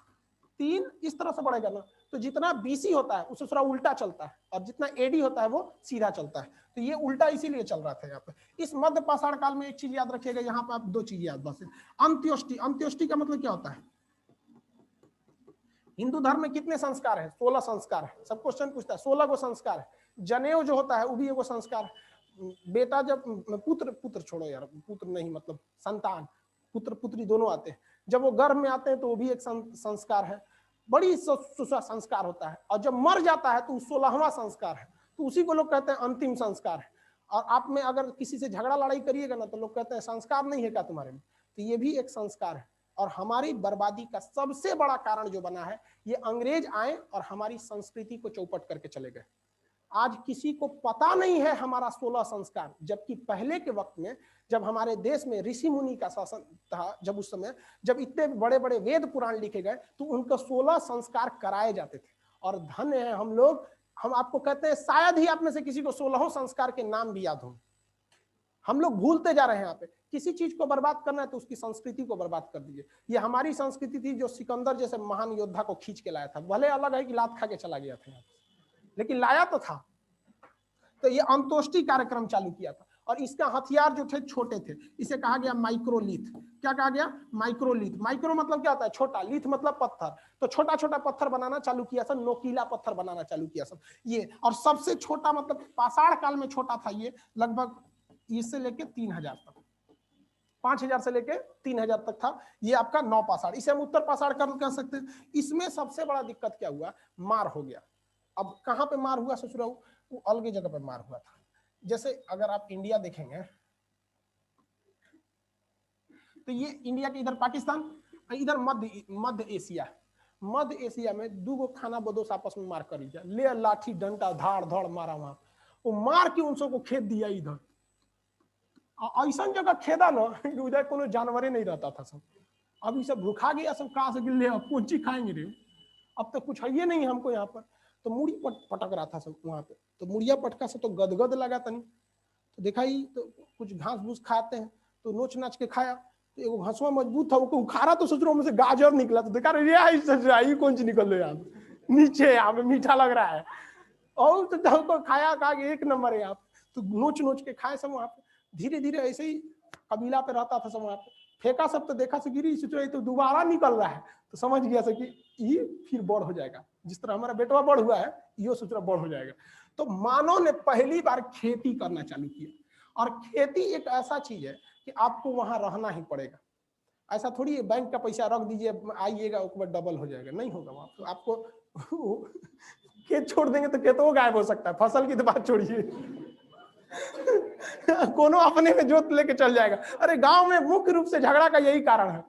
3, इस तरह से बढ़ेगा ना। तो जितना BC होता है उससे थोड़ा उल्टा चलता है, और जितना AD होता है वो सीधा चलता है। तो ये उल्टा इसीलिए चल रहा था यहाँ पे। इस मध्य पाषाण काल में एक चीज याद रखिएगा, यहाँ पे आप 2 चीज याद बस। अंत्योष्टि, अंत्योष्टि का मतलब क्या होता है? हिंदू धर्म में कितने संस्कार है? 16 संस्कार है। सब क्वेश्चन पूछता है, 16 को संस्कार है। जनेऊ जो होता है वो भी एगो संस्कार है। बेटा जब पुत्र छोड़ो यार, पुत्र नहीं मतलब संतान, पुत्र पुत्री दोनों आते हैं, जब वो गर्भ में आते हैं तो वो भी एक संस्कार है। बड़ी संस्कार होता है। और जब मर जाता है तो 16वां संस्कार है, तो उसी को लोग कहते हैं अंतिम संस्कार है। और आप में अगर किसी से झगड़ा लड़ाई करिएगा ना, तो लोग कहते हैं संस्कार नहीं है क्या तुम्हारे में? तो ये भी एक संस्कार है। और हमारी बर्बादी का सबसे बड़ा कारण जो बना है, ये अंग्रेज आए और हमारी संस्कृति को चौपट करके चले गए। आज किसी को पता नहीं है हमारा 16 संस्कार, जबकि पहले के वक्त में जब हमारे देश में ऋषि मुनि का शासन था, जब उस समय जब इतने बड़े बड़े वेद पुराण लिखे गए, तो उनको 16 संस्कार कराए जाते थे। और धन्य है हम लोग, हम आपको कहते हैं शायद ही आप में से किसी को 16 संस्कार के नाम भी याद हो। हम लोग भूलते जा रहे हैं। यहाँ पे किसी चीज को बर्बाद करना है तो उसकी संस्कृति को बर्बाद कर दीजिए। ये हमारी संस्कृति थी जो सिकंदर जैसे महान योद्धा को खींच के लाया था। भले अलग है कि लात खा के चला गया था, लेकिन लाया तो था। तो ये अंतोष्टि कार्यक्रम चालू किया था। और इसका हथियार जो थे छोटे थे, इसे कहा गया माइक्रोलिथ। क्या कहा गया? माइक्रोलिथ। माइक्रो मतलब क्या होता है? छोटा, लिथ मतलब पत्थर। तो छोटा छोटा पत्थर बनाना चालू किया सब, नोकीला पत्थर बनाना चालू किया सब ये। और सबसे छोटा मतलब पाषाण काल में छोटा था ये, लगभग इससे लेके 3,000 तक, 5,000 से लेके 3,000 तक था। ये आपका 9 पाषाण, इसे हम उत्तर पाषाण काल कह सकते हैं। इसमें सबसे बड़ा दिक्कत क्या हुआ? मार हो गया। अब कहाँ पे मार हुआ ससुराल? वो अलग जगह पे मार हुआ था। जैसे अगर आप इंडिया देखेंगे तो ये इंडिया के इधर पाकिस्तान, इधर मध्य एशिया। मध्य एशिया में 2 गो खाना बदोश आपस में मार कर लिया, ले लाठी डंडा धाड़ धड़ मारा वहां। वो मार के उन सबको खेद दिया इधर। ऐसा जगह खेदा ना उधर कोनो जानवरे नहीं रहता था सब। अब ये सब भूखा गया सब, कहाँ से गिले कौन चीज खाएंगे रे? अब तो कुछ है ये नहीं हमको यहाँ पर। तो मुड़ी पटक रहा था सब वहां पे। तो मुड़िया पटका से तो गदगद लगा तनी, तो देखा ही तो कुछ घास भूस खाते हैं, तो नोच नाच के खाया। तो एगो घसवा मजबूत था, वो उखाड़ा तो सोच रहा हूँ से गाजर निकला। तो देखा रे कौन सी निकल रही है नीचे, यहाँ पे मीठा लग रहा है। और तो खाया, कहा एक नंबर है यहाँ। तो नोच नोच के खाए सब वहां पे। धीरे धीरे ऐसे ही कबीला पे रहता था सब वहां पे। फेंका सब तो देखा से गिरी, सोच रही तो दोबारा निकल रहा है। तो समझ गया से कि ये फिर बड़ हो जाएगा, जिस तरह हमारा बेटवा बड़ हुआ है, ये सोच रहा बड़ हो जाएगा। तो मानव ने पहली बार खेती करना चालू किया। और खेती एक ऐसा चीज है कि आपको वहां रहना ही पड़ेगा। ऐसा थोड़ी है बैंक का पैसा रख दीजिए आइएगा उसके बाद डबल हो जाएगा, नहीं होगा वहां। तो आपको खेत छोड़ देंगे तो खेतों गायब हो सकता है, फसल की तो बात छोड़िए कोनो अपने में जोत लेके चल जाएगा। अरे गांव में मुख्य रूप से झगड़ा का यही कारण है।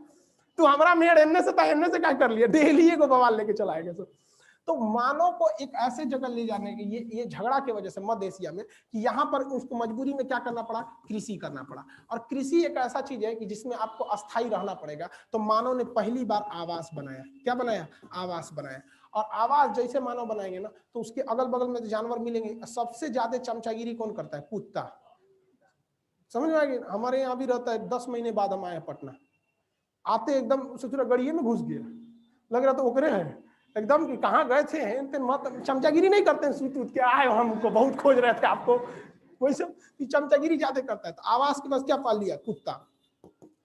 तू हमारा मेड़ एन्ने से क्या कर लिया, डेली को बवाल लेके चलाएगा सब। तो मानव को एक ऐसे जगह ले जाने के ये झगड़ा की वजह से मध्य एशिया में, कि यहाँ पर उसको मजबूरी में क्या करना पड़ा? कृषि करना पड़ा। और कृषि एक ऐसा चीज है कि जिसमें आपको अस्थायी रहना पड़ेगा। तो मानव ने पहली बार आवास बनाया। क्या बनाया? आवास बनाया। और आवाज जैसे मानव बनाएंगे ना तो उसके अगल बगल में जानवर मिलेंगे। सबसे ज्यादा चमचागिरी कौन करता है? कुत्ता। समझ में आएगी? हमारे यहाँ भी रहता है, 10 महीने बाद हम आए पटना, आते एकदम सोच रहा गड़िए में घुस गया, लग रहा तो ओकरे है एकदम कि कहाँ गए थे, मत चमचागिरी नहीं करते हैं, सूत उठ के आए हमको बहुत खोज रहे थे आपको, वही सब चमचागिरी ज्यादा करता है। तो आवाज के पास क्या पाल लिया? कुत्ता।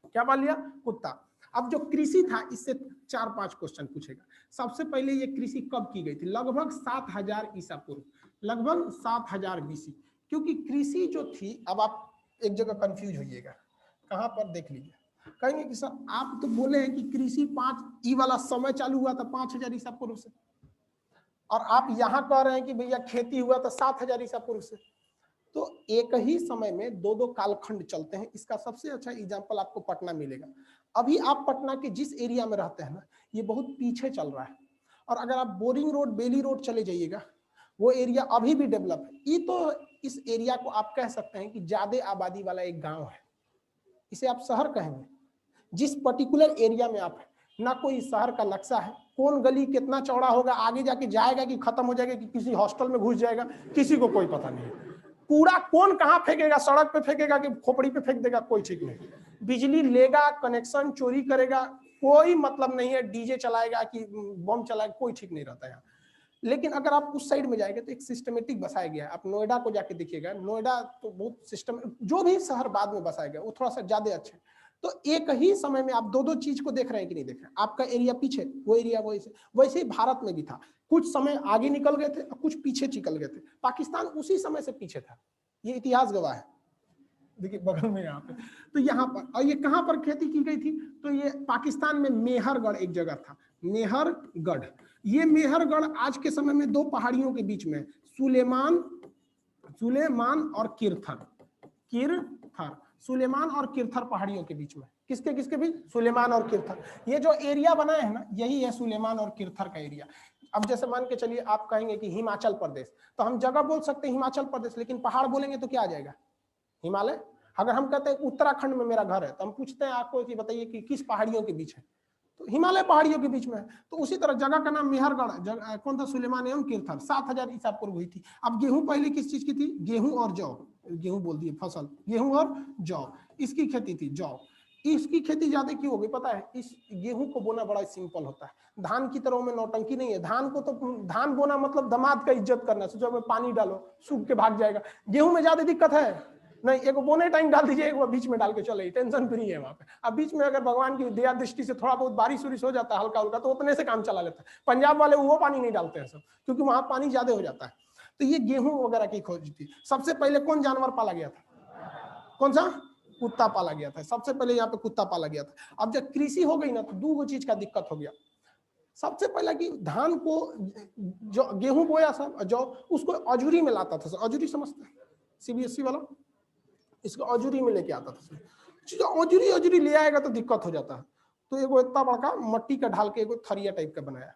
क्या पाल लिया? कुत्ता। अब जो कृषि था इससे 4-5 क्वेश्चन पूछेगा। सबसे पहले ये कृषि कब की गई थी? लगभग 7000 ईसा पूर्व, लगभग 7000 BC। क्योंकि कृषि जो थी, अब आप एक जगह कंफ्यूज होइएगा, कहां पर देख लीजिए, कहेंगे कि सर आप तो बोले हैं कि कृषि 5 वाला समय चालू हुआ था 5000 ईसा पूर्व से, और आप यहाँ कह रहे हैं कि भैया खेती हुआ था 7000 ईसा पूर्व से। तो एक ही समय में दो कालखंड चलते हैं। इसका सबसे अच्छा एग्जांपल आपको पटना मिलेगा। अभी आप पटना के जिस एरिया में रहते हैं ना, ये बहुत पीछे चल रहा है, और अगर आप बोरिंग रोड, बेली रोड चले जाइएगा, वो एरिया अभी भी डेवलप है। ये तो इस एरिया को आप कह सकते हैं कि ज्यादा आबादी वाला एक गांव है, इसे आप शहर कहेंगे। जिस पर्टिकुलर एरिया में आप है, ना कोई शहर का नक्शा है, कौन गली कितना चौड़ा होगा, आगे जाके जाएगा कि खत्म हो जाएगा, कि किसी हॉस्टल में घुस जाएगा, किसी को कोई पता नहीं। कूड़ा कौन कहाँ फेंकेगा, सड़क पे फेंकेगा कि खोपड़ी पे फेंक देगा, कोई ठीक नहीं। बिजली लेगा, कनेक्शन चोरी करेगा, कोई मतलब नहीं है। डीजे चलाएगा कि बम चलाएगा, कोई ठीक नहीं रहता है। लेकिन अगर आप उस साइड में जाएंगे तो एक सिस्टमेटिक बसाया गया है। आप नोएडा को जाके देखिएगा, नोएडा तो बहुत सिस्टम, जो भी शहर बाद में बसाया गया वो थोड़ा सा ज्यादा अच्छा है। तो एक ही समय में आप दो चीज को देख रहे हैं कि नहीं देख रहे हैं। आपका एरिया पीछे, वो एरिया वैसे ही भारत में भी था। कुछ समय आगे निकल गए थे, कुछ पीछे निकल गए थे। पाकिस्तान उसी समय से पीछे था, ये इतिहास गवाह है। देखिए बगल में यहाँ पे, तो यहाँ पर, और ये कहाँ पर खेती की गई थी? तो ये पाकिस्तान में मेहरगढ़ एक जगह था, मेहरगढ़। ये मेहरगढ़ आज के समय में 2 पहाड़ियों के बीच में, सुलेमान और किरथर, सुलेमान और किरथर पहाड़ियों के बीच में। किसके किसके बीच? सुलेमान और किरथर। ये जो एरिया बना है ना, यही है सुलेमान और किरथर का एरिया। अब जैसे मान के चलिए आप कहेंगे कि हिमाचल प्रदेश, तो हम जगह बोल सकते हैं हिमाचल प्रदेश, लेकिन पहाड़ बोलेंगे तो क्या आ जाएगा? हिमालय। अगर हम कहते हैं उत्तराखंड में मेरा घर है, तो हम पूछते हैं आपको कि बताइए कि किस पहाड़ियों के बीच है, तो हिमालय पहाड़ियों के बीच में है। तो उसी तरह जगह का नाम मेहरगढ़, कौन था? सुलेमान एवं किरथर। 7000 ईसा पूर्व हुई थी। अब गेहूं पहले किस चीज की थी? गेहूं और जौ, गेहूं बोल दिए, फसल, गेहूं और जौ, इसकी खेती थी, जौ। इसकी खेती ज्यादा क्यों हो गई पता है? इस गेहूं को बोना बड़ा सिंपल होता है, धान की तरह में नौटंकी नहीं है। धान को तो धान बोना मतलब दामाद का इज्जत करना, सोचो में पानी डालो सूख के भाग जाएगा। गेहूं में ज्यादा दिक्कत है नहीं, एक बोने टाइम डाल दीजिए, एक बीच में डाल के चले, टेंशन फ्री है वहां पे। अब बीच में अगर भगवान की दया दृष्टि से थोड़ा बहुत बारिश उरिश हो जाता है हल्का हल्का, तो उतने से काम चला लेता है। पंजाब वाले वो पानी नहीं डालते हैं सब, क्योंकि वहां पानी ज्यादा हो जाता है। तो ये गेहूं वगैरह की खोज थी। सबसे पहले कौन जानवर पाला गया था? कौन सा? कुत्ता पाला गया था। सबसे पहले यहाँ पे कुत्ता पाला गया था। अब जब कृषि हो गई ना, तो 2 चीज का दिक्कत हो गया। सबसे पहला कि धान को, जो गेहूं बोया सब, जो उसको अजूरी में लाता था। अजूरी समझते हैं? CBSE वाला इसको अजूरी में लेके आता था। अजूरी ले आएगा तो दिक्कत हो जाता है। तो एगो इतना बड़का मट्टी का ढाल के एगो थरिया टाइप का बनाया।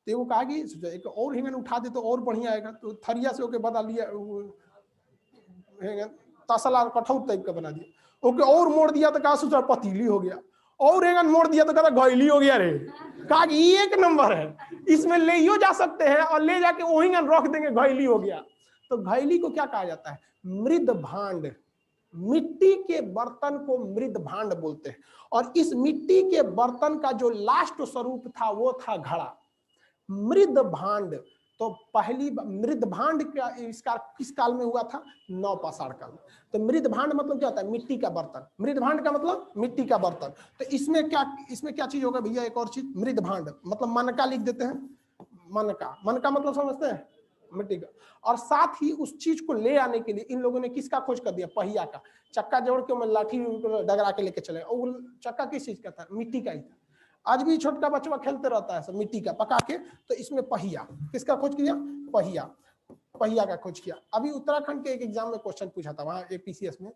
तो एगो कहा कि एक और हिंगन उठा दे तो और बढ़िया आएगा, तो थरिया से ओके बदल लिया, तसला कठौत टाइप का बना दिया। ओके और मोड़ दिया तो कहा सोचा पतीली हो गया, और हिंगन मोड़ दिया तो कहा घैली हो गया रे। कहा कि ये 1 नंबर है, इसमें ले जा सकते हैं, और ले जाके वही रख देंगे, घैली हो गया। तो घैली को क्या कहा जाता है? मृद भांड। मिट्टी के बर्तन को मृद भांड बोलते हैं। और इस मिट्टी के बर्तन का जो लास्ट स्वरूप था वो था घड़ा, मृद भांड। तो पहली मृद भांड का आविष्कार किस काल में हुआ था? नवपाषाण काल में। तो मृद भांड मतलब क्या होता है? मिट्टी का बर्तन। मृद भांड का मतलब मिट्टी का बर्तन। तो इसमें क्या चीज होगा भैया? एक और चीज, मृद भांड मतलब मनका लिख देते हैं, मनका मतलब समझते हैं? मिट्टी का। और साथ ही उस चीज को ले आने के लिए इन लोगों ने किसका खोज कर दिया? पहिया का। चक्का जोड़ के मैं लाठी डगरा के लेके चले, और चक्का किस चीज का था? मिट्टी का ही था। आज भी छोटका बच्चा खेलते रहता है सब मिट्टी का पका के। तो इसमें पहिया, किसका खोज किया? पहिया का खोज किया। अभी उत्तराखंड के एक एग्जाम में क्वेश्चन पूछा था वहां APCS में,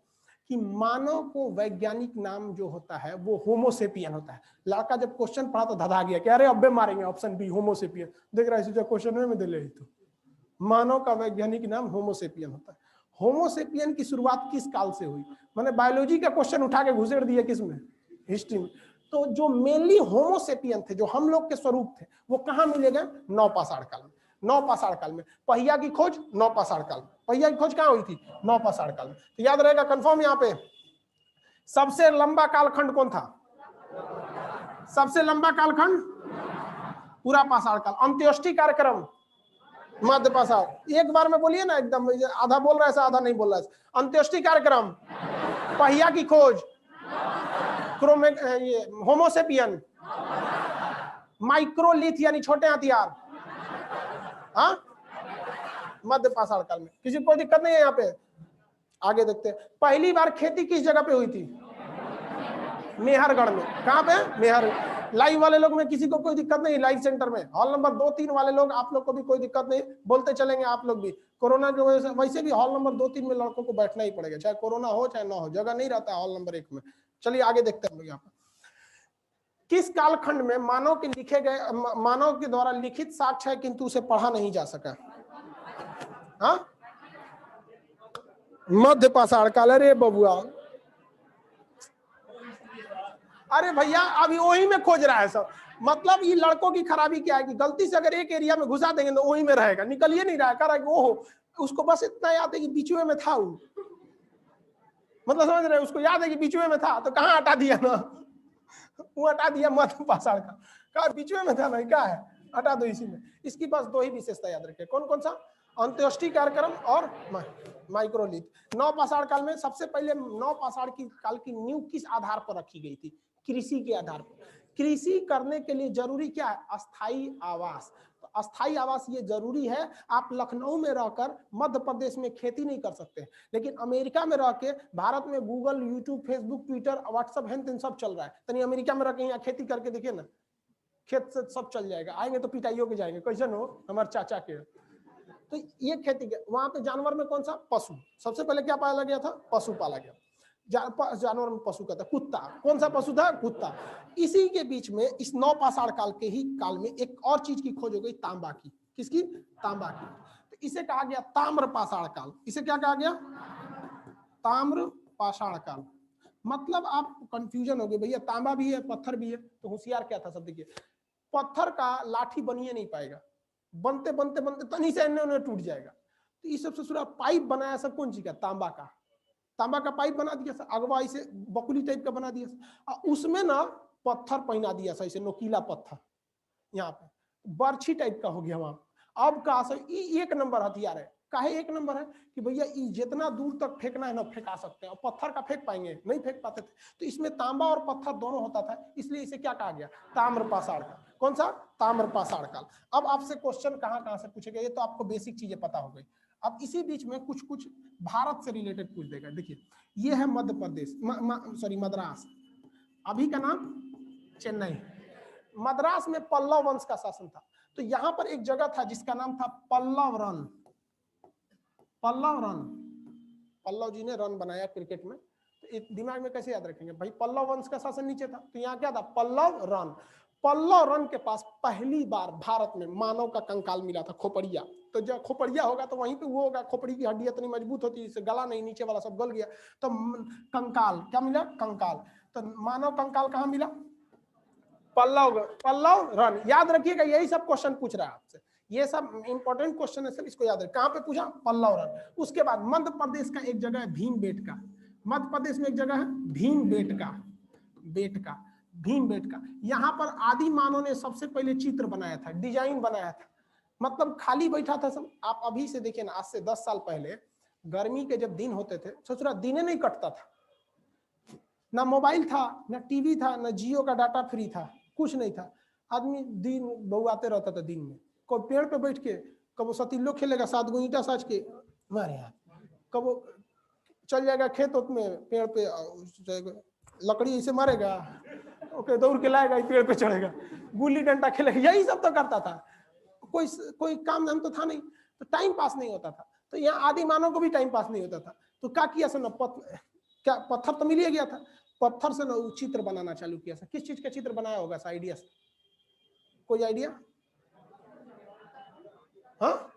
कि मानव को वैज्ञानिक नाम जो होता है वो होमोसेपियन होता है। लड़का जब क्वेश्चन पढ़ा तो धधा गया कि अरे अब्बे मारेंगे, ऑप्शन बी होमोसेपियन। देख रहा है क्वेश्चन में दे ले, तो मानव का वैज्ञानिक नाम होमोसेपियन होता है। होमोसेपियन की शुरुआत किस काल से हुई? मैंने बायोलॉजी का क्वेश्चन उठा के घुसेड़ दिया किसमें? हिस्ट्री में। तो जो मेनली होमोसेपियन थे, जो हम लोग के स्वरूप थे, वो कहाँ मिले गए? नवपाषाण काल में। नवपाषाण काल में पहिया की खोज नवपाषाण काल में। पहिया की खोज कहाँ हुई थी? नवपाषाण काल में। तो याद रहेगा कंफर्म यहाँ पे। सबसे लंबा कालखंड कौन था? सबसे लंबा कालखंड पूरा पाषाण काल। अंत्येष्टि कार्यक्रम मध्य पाषाण। एक बार में बोलिए ना, एकदम आधा बोल रहा है ऐसा, आधा नहीं बोल रहा है। अंत्येष्टि कार्यक्रम, पहिया की खोज, ये होमोसेपियन, माइक्रोलिथ यानी छोटे हथियार, हाँ, मध्य पाषाण काल में। किसी को कोई दिक्कत नहीं है यहाँ पे? आगे देखते हैं। पहली बार खेती किस जगह पे हुई थी? मेहरगढ़ में। कहाँ पे? मेहर। लाइव वाले लोग में किसी को कोई दिक्कत नहीं? लाइव सेंटर में हॉल नंबर 2-3 वाले लोग, आप लोग को भी कोई दिक्कत नहीं, बोलते चलेंगे आप लोग भी। कोरोना की वजह से वैसे भी हॉल नंबर 2-3 में लड़कों को बैठना ही पड़ेगा, चाहे कोरोना हो चाहे ना हो, जगह नहीं रहता हॉल नंबर 1 में। चलिए आगे देखते हैं हम लोग यहाँ पर। किस कालखंड में मानव के लिखे गए, मानव के द्वारा लिखित साक्ष्य है किंतु उसे पढ़ा नहीं जा सका? हाँ, मध्य पाषाण काल। अरे बबुआ, अरे भैया अभी वही में खोज रहा है सब। मतलब ये लड़कों की खराबी क्या है कि गलती से अगर एक एरिया में घुसा देंगे तो वही में रहेगा, निकलिए नहीं रहा है, कह रहा है ओहो, उसको बस इतना याद है कि बीचवे में था वो। मतलब समझ रहे हैं, उसको याद है कि बीचवे में था, तो कहाँ हटा दिया ना, वो हटा दिया मध्य पाषाण का, कहा बीचवे में था ना, क्या है, हटा दो इसी में। इसकी बस 2 ही विशेषता याद रखें। कौन कौन सा? अंत्येष्टि कार्यक्रम और माइक्रोलिथ। नवपाषाण काल में सबसे पहले नवपाषाण की काल की नींव किस आधार पर रखी गई थी? कृषि के आधार पर। कृषि करने के लिए जरूरी क्या है? अस्थायी आवास। तो अस्थायी आवास ये जरूरी है। आप लखनऊ में रहकर मध्य प्रदेश में खेती नहीं कर सकते, लेकिन अमेरिका में रह के, भारत में Google, YouTube, Facebook, Twitter, WhatsApp हेन सब चल रहा है। तनी अमेरिका में रह के यहाँ खेती करके देखिए ना, खेत से सब चल जाएगा। आएंगे तो पिटाइयों के जाएंगे, कैसे हो हमारे चाचा के। तो ये खेती के वहां पे जानवर में कौन सा? पशु। सबसे पहले क्या पाला गया था? पशु पाला गया। जानवर में पशु का था कुत्ता। कौन सा पशु था? कुत्ता। इसी के बीच में इस नवपाषाण काल के ही काल में एक और चीज की खोज हो गई, तांबा की। किसकी? तांबा की। तो इसे कहा गया ताम्र पाषाण काल। इसे क्या कहा गया? ताम्र पाषाण काल। मतलब आप कंफ्यूजन हो गए, भैया तांबा भी है पत्थर भी है, तो होशियार क्या था सब देखिए। पत्थर का लाठी बनिए नहीं पाएगा, बनते बनते बनते तनी से इन्हें टूट जाएगा। तो इस सबसे सुरा पाइप बनाया सब कौन चीज का? तांबा का। तांबा का पाइप बना दिया सर, अगवा इसे बकुली टाइप का बना दिया, उसमें ना पत्थर पहना दिया सर, इसे नोकीला पत्थर, यहाँ पे बर्छी टाइप का हो गया वहां। अब का सर एक नंबर हथियार है। काहे एक नंबर है? कि भैया जितना दूर तक फेंकना है ना फेंका सकते हैं, और पत्थर का फेंक पाएंगे? नहीं फेंक पाते थे। तो इसमें तांबा और पत्थर दोनों होता था, इसलिए इसे क्या कहा गया? ताम्र पाषाण काल। कौन सा? ताम्र पाषाण काल। अब आपसे क्वेश्चन कहाँ कहाँ से पूछेगा, ये तो आपको बेसिक चीजें पता हो गई। अब इसी बीच में कुछ कुछ भारत से रिलेटेड पूछ देगा। देखिए ये है मध्य प्रदेश, सॉरी मद्रास, अभी का नाम चेन्नई। मद्रास में पल्लव वंश का शासन था। तो यहाँ पर एक जगह था जिसका नाम था पल्लव रन। पल्लव रन, पल्लव जी ने रन बनाया क्रिकेट में। तो दिमाग में कैसे याद रखेंगे भाई? पल्लव वंश का शासन नीचे था, तो यहाँ क्या था? पल्लव रन। पल्लव रन के पास पहली बार भारत में मानव का कंकाल मिला था, खोपड़िया। तो जब खोपड़िया होगा तो वहीं पे वो होगा, खोपड़ी की हड्डी इतनी मजबूत होती है, इससे गला नहीं, नीचे वाला सब गल गया। तो कंकाल क्या मिला? कंकाल। तो मानव कंकाल कहाँ मिला? पल्लव, पल्लव रन। याद रखिएगा, यही सब क्वेश्चन पूछ रहा है आपसे, ये सब इंपॉर्टेंट क्वेश्चन है सर, इसको याद रखें। कहाँ पे पूछा? पल्लव रन। उसके बाद मध्य प्रदेश का एक जगह है भीमबेटका। मध्य प्रदेश में एक जगह है भीमबेटका, बेटका, भीमबेटका। यहाँ पर आदि मानव ने सबसे पहले चित्र बनाया था, डिजाइन बनाया था, मतलब खाली बैठा था सब। आप अभी से देखिए ना, आज से 10 साल पहले गर्मी के जब दिन होते थे, ससुरा दिने नहीं कटता था, ना मोबाइल था, ना टीवी था, ना जियो का डाटा फ्री था, कुछ नहीं था। आदमी दिन बउआते रहता था दिन में। कोई पेड़ पे बैठ के कबो सतीलो खेलेगा, 7 गो ईंटा साज के मारे हाथ, कबो चल जाएगा खेत में, पेड़ पे लकड़ी ऐसे मारेगा, ओके दौड़ के लाएगा, पेड़ पे चढ़ेगा, गुल्ली डंडा खेलेगा, यही सब तो करता था। कोई काम धाम तो था नहीं, तो टाइम पास नहीं होता था। तो यहाँ आदि मानव को भी टाइम पास नहीं होता था। तो क्या किया सर? क्या पत्थर तो मिल ही गया था, पत्थर से ना चित्र बनाना चालू किया। किस चीज का चित्र बनाया होगा सा? आइडिया, कोई आइडिया? हाँ,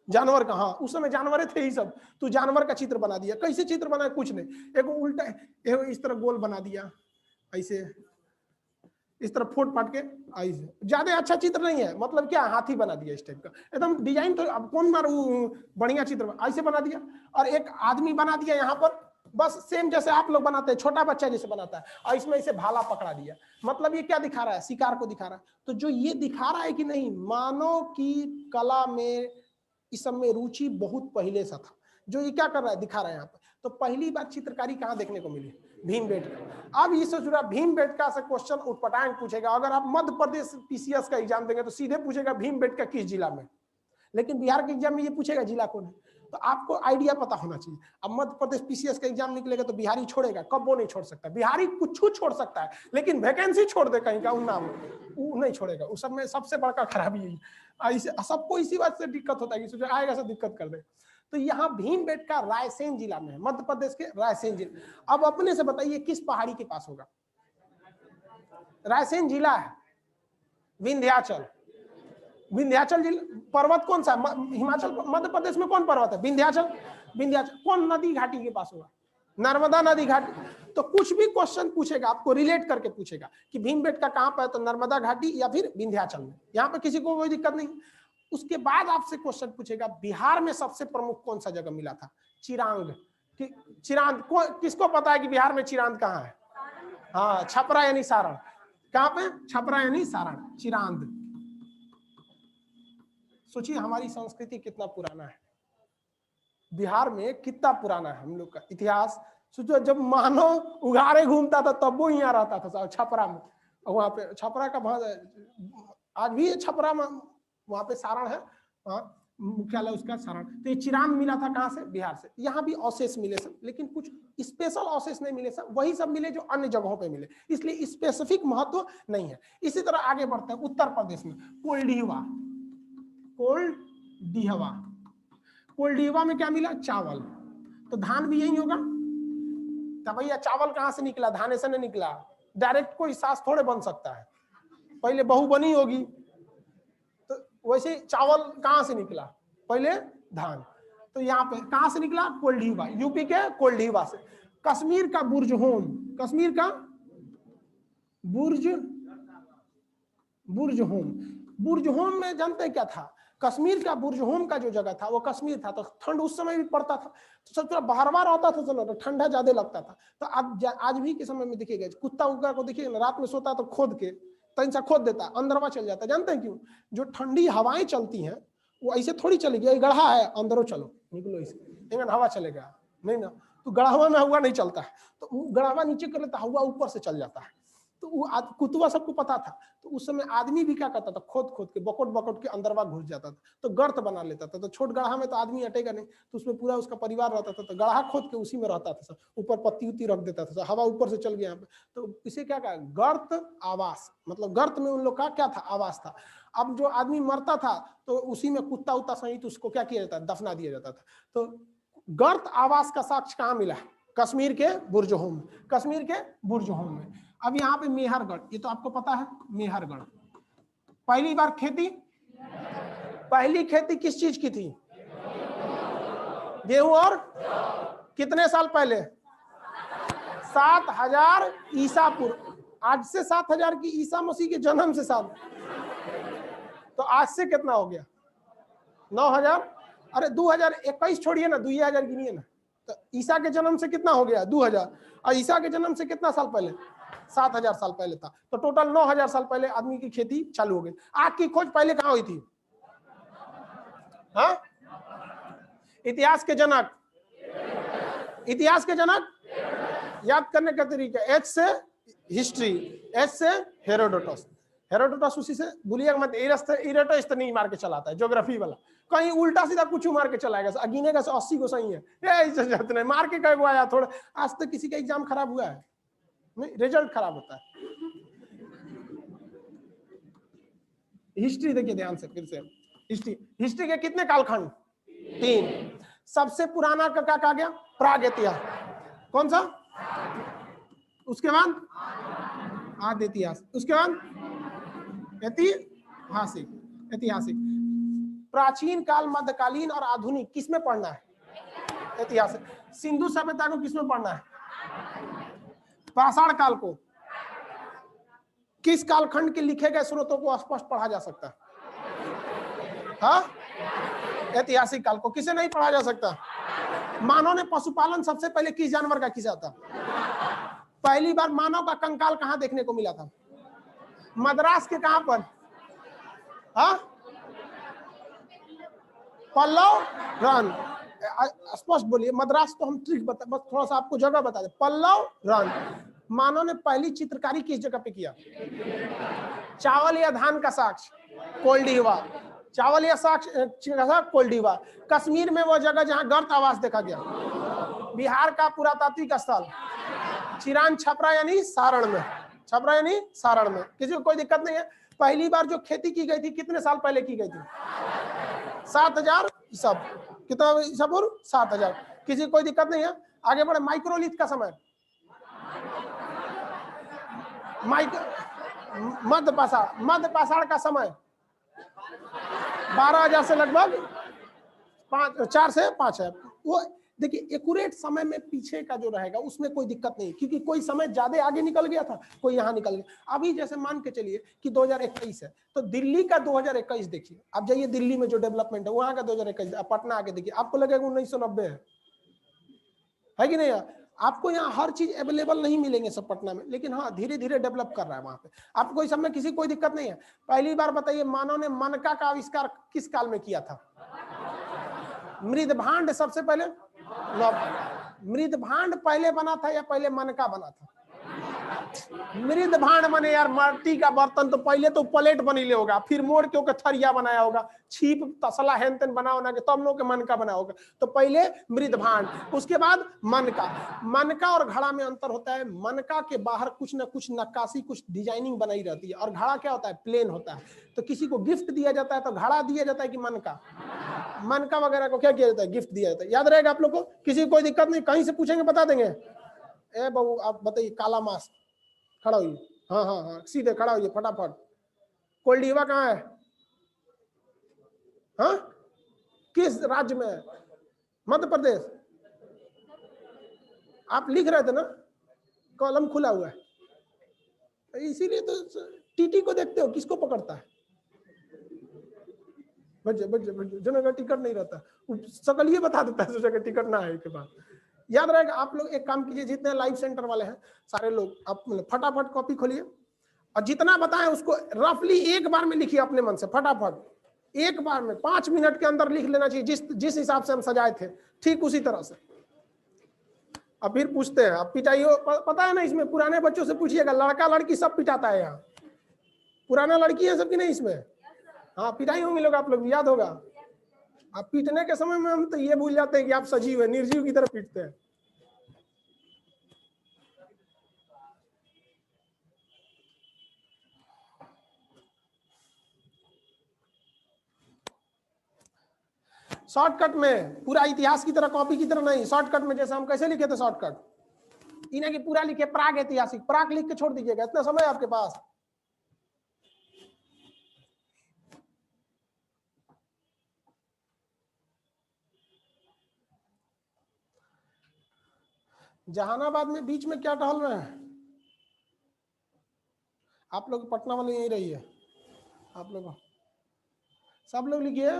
जानवर का। हाँ, उस समय जानवर थे ही सब, तो जानवर का चित्र बना दिया। कैसे चित्र बनाया? कुछ नहीं, एक उल्टा, एक इस तरह गोल बना दिया ऐसे, इस तरह फोट पाट के आई से। ज्यादा अच्छा चित्र नहीं है, मतलब क्या हाथी बना दिया इस टाइप का एकदम डिजाइन। तो अब कौन बार बढ़िया चित्र ऐसे बना दिया, और एक आदमी बना दिया यहाँ पर, बस सेम जैसे आप लोग बनाते हैं, छोटा बच्चा जैसे बनाता है, और इसमें इसे भाला पकड़ा दिया। मतलब ये क्या दिखा रहा है, शिकार को दिखा रहा है। तो जो ये दिखा रहा है कि नहीं, मानव की कला में इस सब में रुचि बहुत पहले से था। जो ये क्या कर रहा है, दिखा रहा है यहाँ पर। तो पहली बार चित्रकारी कहाँ देखने को मिली, भीमबेटका। अब इससे जुड़ा भीमबेटका से क्वेश्चन उटपटांग पूछेगा। अगर आप मध्य प्रदेश पीसीएस का एग्जाम देंगे तो सीधे पूछेगा भीमबेटका किस जिला में, लेकिन बिहार के एग्जाम में ये पूछेगा जिला कौन है। तो आपको आइडिया पता होना चाहिए। अब मध्य प्रदेश पीसीएस का एग्जाम निकलेगा तो बिहारी छोड़ेगा, कब वो नहीं छोड़ सकता। बिहारी कुछ छोड़ सकता है, लेकिन वैकेंसी छोड़ दे कहीं का उन नाम वो नहीं छोड़ेगा। उस सब में सबसे बड़का खराबी यही, सबको इसी बात से दिक्कत होता है कि आएगा से दिक्कत कर दे। तो यहाँ भीमबेटका रायसेन जिला में है, मध्य प्रदेश के रायसेन जिला। अब अपने से बताइए किस पहाड़ी के पास होगा, रायसेन जिला है, विंध्याचल। विंध्याचल जिला पर्वत कौन सा, हिमाचल मध्य प्रदेश में कौन पर्वत है, विंध्याचल। विंध्याचल कौन नदी घाटी के पास होगा, नर्मदा नदी घाटी। तो कुछ भी क्वेश्चन पूछेगा आपको रिलेट करके पूछेगा कि भीमबेटका कहां पर है, तो नर्मदा घाटी या फिर विंध्याचल में। यहाँ पे किसी को कोई दिक्कत नहीं। उसके बाद आपसे क्वेश्चन पूछेगा बिहार में सबसे प्रमुख कौन सा जगह मिला था, चिरांद। चिरांद किसको पता है कि बिहार में चिरांद कहाँ है, हाँ छपरा यानी सारण। कहाँ पे, छपरा यानी सारण, चिरांद। सोचिए हमारी संस्कृति कितना पुराना है, बिहार में कितना पुराना है हम लोग का इतिहास। सोचो जब मानव उघाड़े घूमता था तब वो यहाँ रहता था छपरा में। वहां पे छपरा का आज भी छपरा में वहां पे सारण है, मुख्यालय उसका सारण। तो ये चिरांद मिला था कहाँ से, बिहार से। यहाँ भी अवशेष मिले सब, लेकिन कुछ स्पेशल अवशेष नहीं मिले सब, वही सब मिले जो अन्य जगहों पे मिले, इसलिए स्पेसिफिक महत्व नहीं है। इसी तरह आगे बढ़ते हैं उत्तर प्रदेश में, कोल्डिहवा। कोल्डिहवा, कोल्डिहवा में क्या मिला, चावल। तो धान भी यही होगा। तो भैया चावल कहाँ से निकला, धाने से नहीं निकला। डायरेक्ट कोई सास थोड़े बन सकता है, पहले बहू बनी होगी। तो वैसे चावल कहाँ से निकला, पहले धान। तो यहाँ पे कहाँ से निकला, कोल्डिहवा, यूपी के कोल्डिहवा से। कश्मीर का बुर्जहोम, कश्मीर का बुर्जहोम। बुर्जहोम में जानते क्या था, कश्मीर का बुर्जहोम का जो जगह था वो कश्मीर था। तो ठंड उस समय भी पड़ता था, तो सब थोड़ा बाहर रहता था, चलो तो ठंडा ज्यादा लगता था। तो आज भी के समय में देखिएगा, कुत्ता उगा को देखिएगा रात में सोता तो खोद के तनिसा खोद देता, अंदरवा चल जाता। जानते हैं क्यों, जो ठंडी हवाएं चलती हैं वो ऐसे थोड़ी चलेगी, ये गढ़ा है अंदरों चलो निकलो इसके, हवा चलेगा नहीं ना। तो गढ़ावा में हवा नहीं चलता है, तो गढ़ावा नीचे कर लेता, हवा ऊपर से चल जाता है। तो वो कुतुआ सबको पता था। तो उस समय आदमी भी क्या करता था, खोद के बकोट के अंदरवा घुस जाता था, तो गर्त बना लेता था। तो छोट गढ़ा में तो आदमी अटेगा नहीं, तो उसमें पूरा उसका परिवार रहता था। तो गढ़ा खोद के उसी में रहता था, ऊपर पत्ती उत्ती रख देता था, हवा ऊपर से चल गया यहाँ पे। तो इसे क्या कहा, गर्त आवास। मतलब गर्त में उन लोग का क्या था, आवास था। अब जो आदमी मरता था तो उसी में कुत्ता उत्ता सहित उसको क्या किया जाता, दफना दिया जाता था। तो गर्त आवास का साक्ष्य कहाँ मिला, कश्मीर के बुर्जहोम, कश्मीर के बुर्जहोम में। अब यहाँ पे मेहरगढ़, ये तो आपको पता है, मेहरगढ़ पहली बार खेती, पहली खेती किस चीज की थी, गेहूं। और कितने साल पहले, 7000 ईसा पूर्व। आज से 7000 की ईसा मसीह के जन्म से साल, तो आज से कितना हो गया, 9000। अरे 2021 छोड़िए ना, 2000 गिनिए ना। तो ईसा के जन्म से कितना हो गया, 2000। और ईसा के जन्म से कितना साल पहले, 7000 साल पहले था। तो टोटल 9000 साल पहले आदमी की खेती चालू हो गई। आग की खोज पहले कहाँ हुई थी, हाँ? इतिहास के जनक, इतिहास के जनक याद करने का तरीका, एच से हिस्ट्री, एच से हेरोडोटस। हेरोडोटस उसी से भूलिएगा मत, इरेटस तो नहीं मार के चलाता है, ज्योग्राफी वाला कहीं उल्टा सीधा कुछ मार के चलाएगा, गिनेगा 80 को सही है, नहीं मार के कई आया थोड़ा। आज तक किसी का एग्जाम खराब हुआ है नहीं, रिजल्ट खराब होता है। हिस्ट्री देखिए ध्यान से फिर से, हिस्ट्री के कितने कालखंड, 3। सबसे पुराना का क्या कहा गया, प्राग इतिहास। कौन सा, उसके बाद आद्य इतिहास, उसके बाद ऐतिहासिक। प्राचीन काल, मध्यकालीन और आधुनिक किसमें पढ़ना है, इतिहास। सिंधु सभ्यता को किसमें पढ़ना है, पाषाण काल को, किस कालखंड के लिखे गए स्रोतों को स्पष्ट पढ़ा जा सकता है? हाँ, ऐतिहासिक काल को किसे नहीं पढ़ा जा सकता? मानव ने पशुपालन सबसे पहले किस जानवर का किया था? पहली बार मानव का कंकाल कहां देखने को मिला था? मद्रास के कहां पर? हाँ, पल्लव रन। स्पष्ट बोलिए, मद्रास तो हम ट्रिक बता, बस थोड़ा सा आपको जगह बता दे। पल्लव रन। मानव ने पहली चित्रकारी किस जगह पे किया? चावल या धान का साक्ष? कोल्डिवा। चावल या साक्ष कोल्डिवा। कश्मीर में वो जगह जहां गर्त आवास देखा गया। बिहार का पुरातात्विक स्थल चिरान छपरा यानी सारण में। छपरा यानी सारण में। किसी को कोई दिक्कत नहीं है? पहली बार जो खेती की गई थी कितने साल पहले की गई थी? 7000 ईसा। कितना ईसा पूर्व? 7000। किसी को कोई दिक्कत नहीं है? आगे बढ़े। माइक्रोलिथ का समय? मध्य पाषाण का समय 12000 से लगभग 4 से 5 है। वो देखिए एक्यूरेट समय में पीछे का जो रहेगा उसमें कोई दिक्कत नहीं, क्योंकि कोई समय ज्यादा आगे निकल गया था, कोई यहाँ निकल गया। अभी जैसे मान के चलिए कि 2021 है, तो दिल्ली का 2021 देखिए। आप जाइए दिल्ली में जो डेवलपमेंट है वहां का 2021, पटना आके देखिए, आपको लगेगा 1990 है कि नहीं? आपको यहाँ हर चीज अवेलेबल नहीं मिलेंगे सब पटना में, लेकिन हाँ धीरे धीरे डेवलप कर रहा है वहां पे। आपको कोई समय किसी कोई दिक्कत नहीं है। पहली बार बताइए मानव ने मनका का आविष्कार किस काल में किया था? मृदभांड सबसे पहले। मृदभांड पहले बना था या पहले मनका बना था? मृदभांड माने यार माटी का बर्तन, तो पहले तो प्लेट बनीले होगा, फिर मोड़ के ओके थरिया बनाया होगा, छीप तसला हेन तेन बना के तब लोग के मनका बना होगा। तो पहले मृदभांड, उसके बाद मनका। मनका और घड़ा में अंतर होता है। मनका के बाहर कुछ ना कुछ नक्काशी, कुछ डिजाइनिंग बनाई रहती है, और घड़ा क्या होता है? प्लेन होता है। तो किसी को गिफ्ट दिया जाता है तो घड़ा दिया जाता है कि मनका? मनका वगैरह को क्या किया जाता है? गिफ्ट दिया जाता है। याद रहेगा आप लोग को? किसी को कोई दिक्कत नहीं, कहीं से पूछेंगे बता देंगे। ए बाबू आप बताइए, काला मास्क, खड़ा होइए। हाँ हाँ हाँ, सीधे खड़ा होइए फटाफट। कोल्डिवा कहाँ है? हाँ, किस राज्य में है? मध्य प्रदेश। आप लिख रहे थे ना, कॉलम खुला हुआ है, इसीलिए तो टीटी को देखते हो, किसको पकड़ता है? जनता टिकट नहीं रहता, सकल ये बता देता है जगह टिकट ना है के बाद। याद रहेगा। आप लोग एक काम कीजिए, जितने लाइव सेंटर वाले हैं सारे लोग, आप फटाफट कॉपी खोलिए और जितना बताएं उसको रफली एक बार में लिखिए अपने मन से। फटाफट एक बार में 5 मिनट के अंदर लिख लेना चाहिए, जिस हिसाब से हम सजाए थे ठीक उसी तरह से। अब फिर पूछते हैं, आप पिटाइयो पता है ना इसमें? पुराने बच्चों से पूछिएगा, लड़का लड़की सब पिटाता है यहाँ। पुराना लड़की है सबकी नहीं इसमें? हाँ, पिटाई होंगे लोग, आप लोग याद होगा। आप पीटने के समय में हम तो ये भूल जाते हैं कि आप सजीव है, निर्जीव की तरह पीटते हैं। शॉर्टकट में, पूरा इतिहास की तरह कॉपी की तरह नहीं, शॉर्टकट में। जैसे हम कैसे लिखे थे शॉर्टकट, इन्हें की पूरा लिखे प्राग ऐतिहासिक, प्राग लिख के छोड़ दीजिएगा, इतना समय आपके पास। जहानाबाद में बीच में क्या टहल रहे हैं आप लोग? पटना वाले यही रही है आप लोग, सब लोग लिखिए।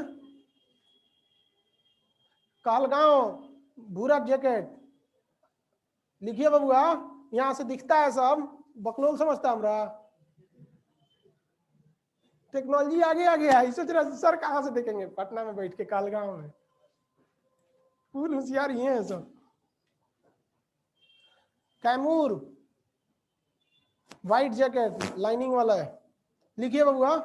कालगांव भूरा जैकेट लिखिए बबुआ, यहां से दिखता है सब, बकलोल समझता हमरा। टेक्नोलॉजी आगे आ गया है, सोच रहा सर कहां से देखेंगे? पटना में बैठ के कालगांव में, फुल होशियार ही है सब। कैमूर व्हाइट जैकेट लाइनिंग वाला है, लिखिए बबुआ।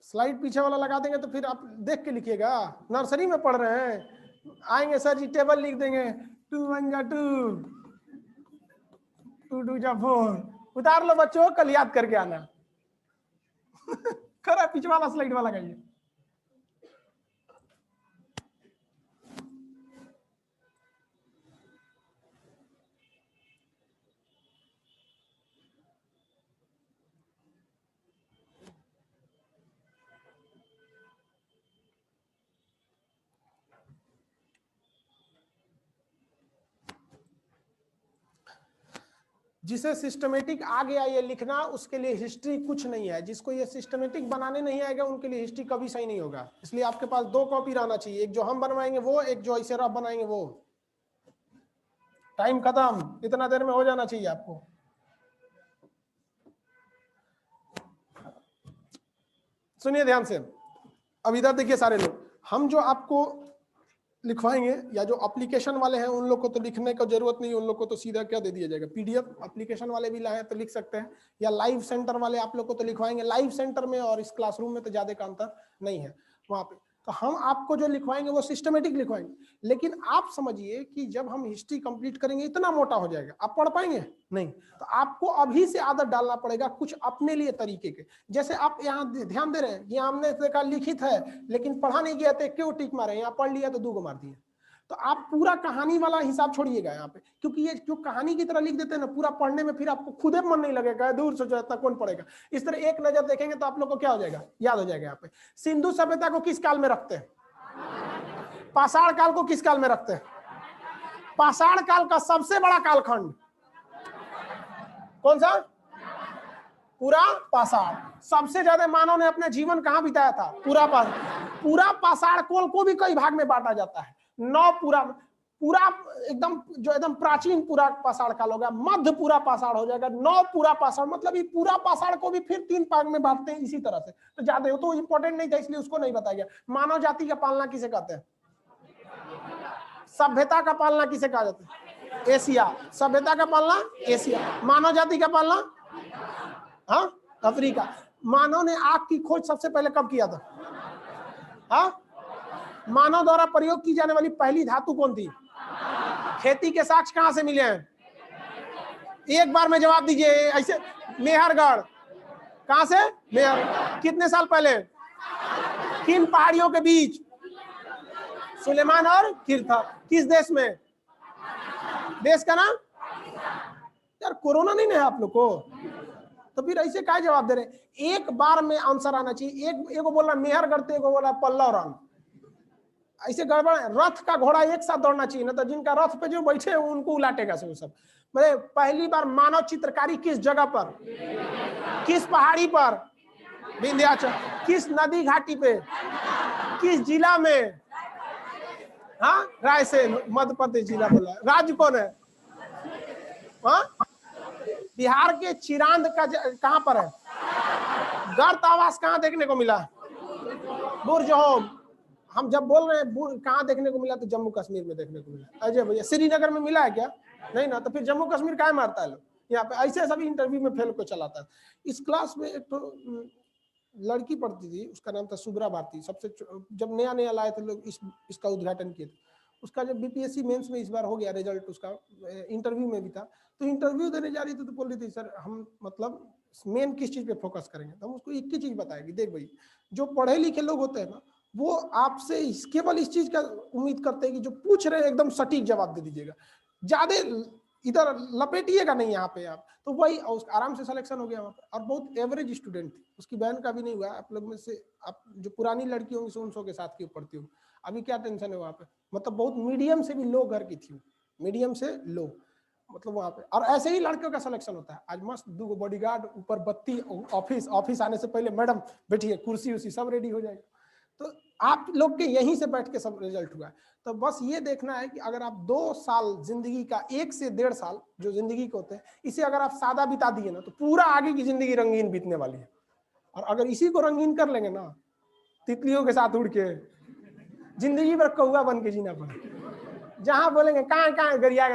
स्लाइड पीछे वाला लगा देंगे तो फिर आप देख के लिखिएगा। नर्सरी में पढ़ रहे हैं, आएंगे सर जी टेबल लिख देंगे, 2 1 जा 2, 2 2 जा 4। उतार लो बच्चों, कल याद करके आना। खरा पीछे वाला स्लाइड वाला लगाइए। जिसे सिस्टमेटिक आ गया ये लिखना, उसके लिए हिस्ट्री कुछ नहीं है। जिसको ये सिस्टमेटिक बनाने नहीं आएगा उनके लिए हिस्ट्री कभी सही नहीं होगा। इसलिए आपके पास 2 कॉपी रहना चाहिए, एक जो हम बनवाएंगे वो, एक जो ऐसे रफ बनाएंगे वो। टाइम खत्म, इतना देर में हो जाना चाहिए आपको। सुनिए ध्यान से, अब इधर देखिए सारे लोग, हम जो आपको लिखवाएंगे या जो एप्लीकेशन वाले हैं उन लोग को तो लिखने की जरूरत नहीं, उन लोग को तो सीधा क्या दे दिया जाएगा, पीडीएफ। एप्लीकेशन वाले भी लाए तो लिख सकते हैं, या लाइव सेंटर वाले आप लोग को तो लिखवाएंगे। लाइव सेंटर में और इस क्लासरूम में तो ज्यादा का अंतर नहीं है वहां पे। तो हम आपको जो लिखवाएंगे वो सिस्टमेटिक लिखवाएंगे। लेकिन आप समझिए कि जब हम हिस्ट्री कंप्लीट करेंगे इतना मोटा हो जाएगा, आप पढ़ पाएंगे नहीं। तो आपको अभी से आदत डालना पड़ेगा कुछ अपने लिए तरीके के। जैसे आप यहाँ ध्यान दे रहे हैं, ये हमने देखा लिखित है लेकिन पढ़ा नहीं गया तो क्यों टिक मारे, यहाँ पढ़ लिया तो 2 को मार दिए। तो आप पूरा कहानी वाला हिसाब छोड़िएगा यहाँ पे, क्योंकि ये जो कहानी की तरह लिख देते हैं ना, पूरा पढ़ने में फिर आपको खुद मन नहीं लगेगा, दूर सोचो इतना कौन पढ़ेगा। इस तरह एक नजर देखेंगे तो आप लोग को क्या हो जाएगा, याद हो जाएगा। यहाँ पे सिंधु सभ्यता को किस काल में रखते हैं, पाषाण काल को किस काल में रखते हैं। पाषाण काल का सबसे बड़ा कालखंड कौन सा, पूरा पाषाण। सबसे ज्यादा मानव ने अपना जीवन कहां बिताया था, पूरा पाषाण काल को भी कई भाग में बांटा जाता है। 9 पूरा एकदम जो एकदम प्राचीन पूरा पाषाण काल हो गया, मध्य पूरा पाषाण हो जाएगा, 9 पूरा पाषाण, मतलब ये पूरा पाषाण को भी फिर 3 भाग में बांटते हैं इसी तरह से। तो ज्यादा तो इंपॉर्टेंट नहीं था इसलिए उसको नहीं बताया गया। मानव जाति का पालना किसे कहते हैं, सभ्यता का पालना किसे कहा जाता है, एशिया। सभ्यता का पालना एशिया, मानव जाति का पालना हाँ अफ्रीका। मानव ने आग की खोज सबसे पहले कब किया था, हाँ मानव द्वारा प्रयोग की जाने वाली पहली धातु कौन थी, खेती के साक्ष्य कहां से मिले हैं, एक बार में जवाब दीजिए ऐसे, मेहरगढ़। कहां से, मेहर। कितने साल पहले, किन पहाड़ियों के बीच, सुलेमान और किरथा। किस देश में, देश का नाम, यार कोरोना नहीं है आप लोग को, तो फिर ऐसे क्या जवाब दे रहे। एक बार में आंसर आना चाहिए। एक को बोलना मेहरगढ़, तो एक को बोला पल्लव रन, ऐसे गड़बड़। रथ का घोड़ा एक साथ दौड़ना चाहिए ना, तो जिनका रथ पे जो बैठे हैं उनको उलाटेगा सब सब। मतलब पहली बार मानव चित्रकारी किस जगह पर, किस पहाड़ी पर, विंध्याचल। किस नदी घाटी पे, किस जिला में, हाँ रायसेन, मध्य प्रदेश जिला बोला। राज्य कौन है, हाँ बिहार के चिरांद का कहां पर है, गर्त आवास कहां देखने को मिला, बुर्ज होम। हम जब बोल रहे हैं कहां देखने को मिला, तो जम्मू कश्मीर में देखने को मिला। अजय भैया श्रीनगर में मिला है क्या, नहीं ना, तो फिर जम्मू कश्मीर क्या मारता है लोग यहाँ पे। ऐसे सभी इंटरव्यू में फेल को चलाता है। इस क्लास में एक तो लड़की पढ़ती थी, उसका नाम था सुब्रा भारती। सबसे जब नया नया लाए थे लोग इसका उद्घाटन किए थे। उसका जब बीपीएससी मेंस में इस बार हो गया रिजल्ट, उसका इंटरव्यू में भी था। तो इंटरव्यू देने जा रही थी तो बोल रही थी सर हम मतलब मेन किस चीज पे फोकस करेंगे। तो हम उसको एक ही चीज बताएगी, देख भाई जो पढ़े लिखे लोग होते हैं ना, वो आपसे केवल इस चीज का उम्मीद करते हैं कि जो पूछ रहे हैं एकदम सटीक जवाब दे दीजिएगा, ज्यादा इधर लपेटिएगा नहीं यहाँ पे आप। तो वही आराम से सिलेक्शन हो गया वहाँ पे। और बहुत एवरेज स्टूडेंट थी, उसकी बहन का भी नहीं हुआ। आप लोग में से आप जो पुरानी लड़की होंगी 100 के साथ की पढ़ती होंगी, अभी क्या टेंशन है वहाँ पे। मतलब बहुत मीडियम से भी लो घर की थी, मीडियम से लो मतलब वहाँ पे। और ऐसे ही लड़कियों का सिलेक्शन होता है। आज मस्त 2 बॉडीगार्ड, ऊपर बत्ती, ऑफिस आने से पहले मैडम बैठिए, कुर्सी उसी सब रेडी हो जाएगा। तो आप लोग के यहीं से बैठ के सब रिजल्ट हुआ है। तो बस ये देखना है कि अगर आप 2 साल जिंदगी का, 1 से 1.5 साल जो जिंदगी के होते हैं, इसे अगर आप सादा बिता दिए ना, तो पूरा आगे की जिंदगी रंगीन बीतने वाली है। और अगर इसी को रंगीन कर लेंगे ना, तितलियों के साथ उड़ के जिंदगी भर कौवा बन के जीना पड़े। जहां बोलेंगे कहाँ गरिया,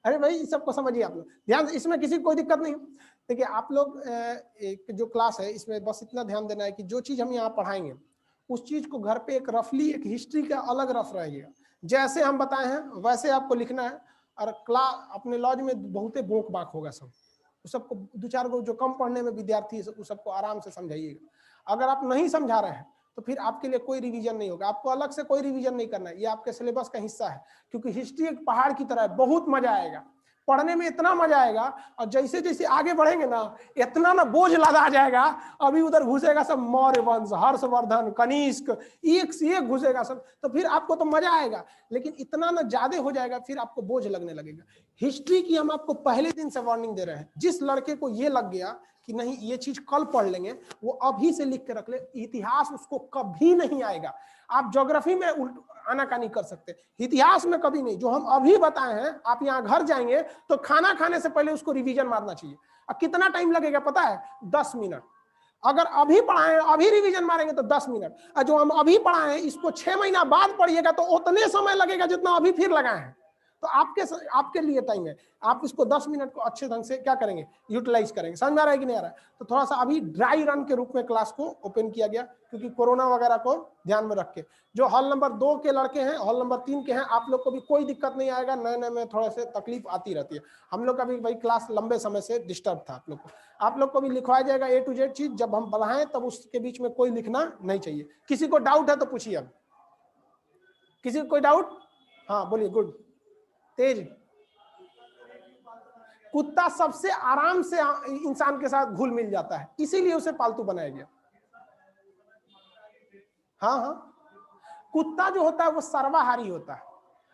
अरे भाई सबको समझिए आप लोग ध्यान से, इसमें किसी को कोई दिक्कत नहीं। देखिए आप लोग एक जो क्लास है इसमें बस इतना ध्यान देना है कि जो चीज हम यहाँ पढ़ाएंगे उस चीज को घर पे एक रफली एक हिस्ट्री का अलग रफ रहेगा। जैसे हम बताए हैं वैसे आपको लिखना है। और क्लास अपने लॉज में बहुते बोक बाक होगा सब, उस सबको 2-4 गो जो कम पढ़ने में विद्यार्थी है उस सबको आराम से समझाइएगा। अगर आप नहीं समझा रहे हैं तो फिर आपके लिए कोई रिवीजन नहीं होगा, आपको अलग से कोई रिवीजन नहीं करना है, ये आपके सिलेबस का हिस्सा है। क्योंकि हिस्ट्री एक पहाड़ की तरह है, बहुत मजा आएगा। पढ़ने में इतना मजा आएगा, और जैसे जैसे आगे बढ़ेंगे ना इतना ना बोझ लदा जाएगा। अभी उधर घुसेगा सब मौर्य वंश, हर्षवर्धन, कनिष्क, एक से एक घुसेगा सब, तो फिर आपको तो मजा आएगा, लेकिन इतना ना ज्यादा हो जाएगा फिर आपको बोझ लगने लगेगा। हिस्ट्री की हम आपको पहले दिन से वार्निंग दे रहे हैं। जिस लड़के को ये लग गया कि नहीं ये चीज कल पढ़ लेंगे, वो अभी से लिख के रख ले, इतिहास उसको कभी नहीं आएगा। आप ज्योग्राफी में आनाकानी कर सकते, इतिहास में कभी नहीं। जो हम अभी बताए हैं, आप यहाँ घर जाएंगे तो खाना खाने से पहले उसको रिवीजन मारना चाहिए। अब कितना टाइम लगेगा पता है? 10 मिनट। अगर अभी पढ़ाए अभी रिवीजन मारेंगे तो 10 मिनट, और जो हम अभी पढ़ाए इसको 6 महीना बाद पढ़िएगा तो उतने समय लगेगा जितना अभी फिर लगाए हैं। तो आपके लिए टाइम है, आप इसको 10 मिनट को अच्छे ढंग से क्या करेंगे, यूटिलाइज करेंगे। समझ में आ रहा है कि नहीं आ रहा है? तो थोड़ा सा अभी ड्राई रन के रूप में क्लास को ओपन किया गया, क्योंकि कोरोना वगैरह को ध्यान में रख के। जो हॉल नंबर 2 के लड़के हैं, हॉल नंबर 3 के हैं, आप लोग को भी कोई दिक्कत नहीं आएगा। नए नए में थोड़ा से तकलीफ आती रहती है। हम लोग का भी भाई क्लास लंबे समय से डिस्टर्ब था आप लोग को भी लिखवाया जाएगा A to Z चीज। जब हम पढ़ाएं तब उसके बीच में कोई लिखना नहीं चाहिए। किसी को डाउट है तो पूछिए। अब किसी को कोई डाउट? हाँ बोलिए। गुड। तेज। कुत्ता सबसे आराम से इंसान के साथ घुल मिल जाता है, इसीलिए उसे पालतू बनाया गया। हाँ हाँ, कुत्ता जो होता है वो सर्वाहारी होता है।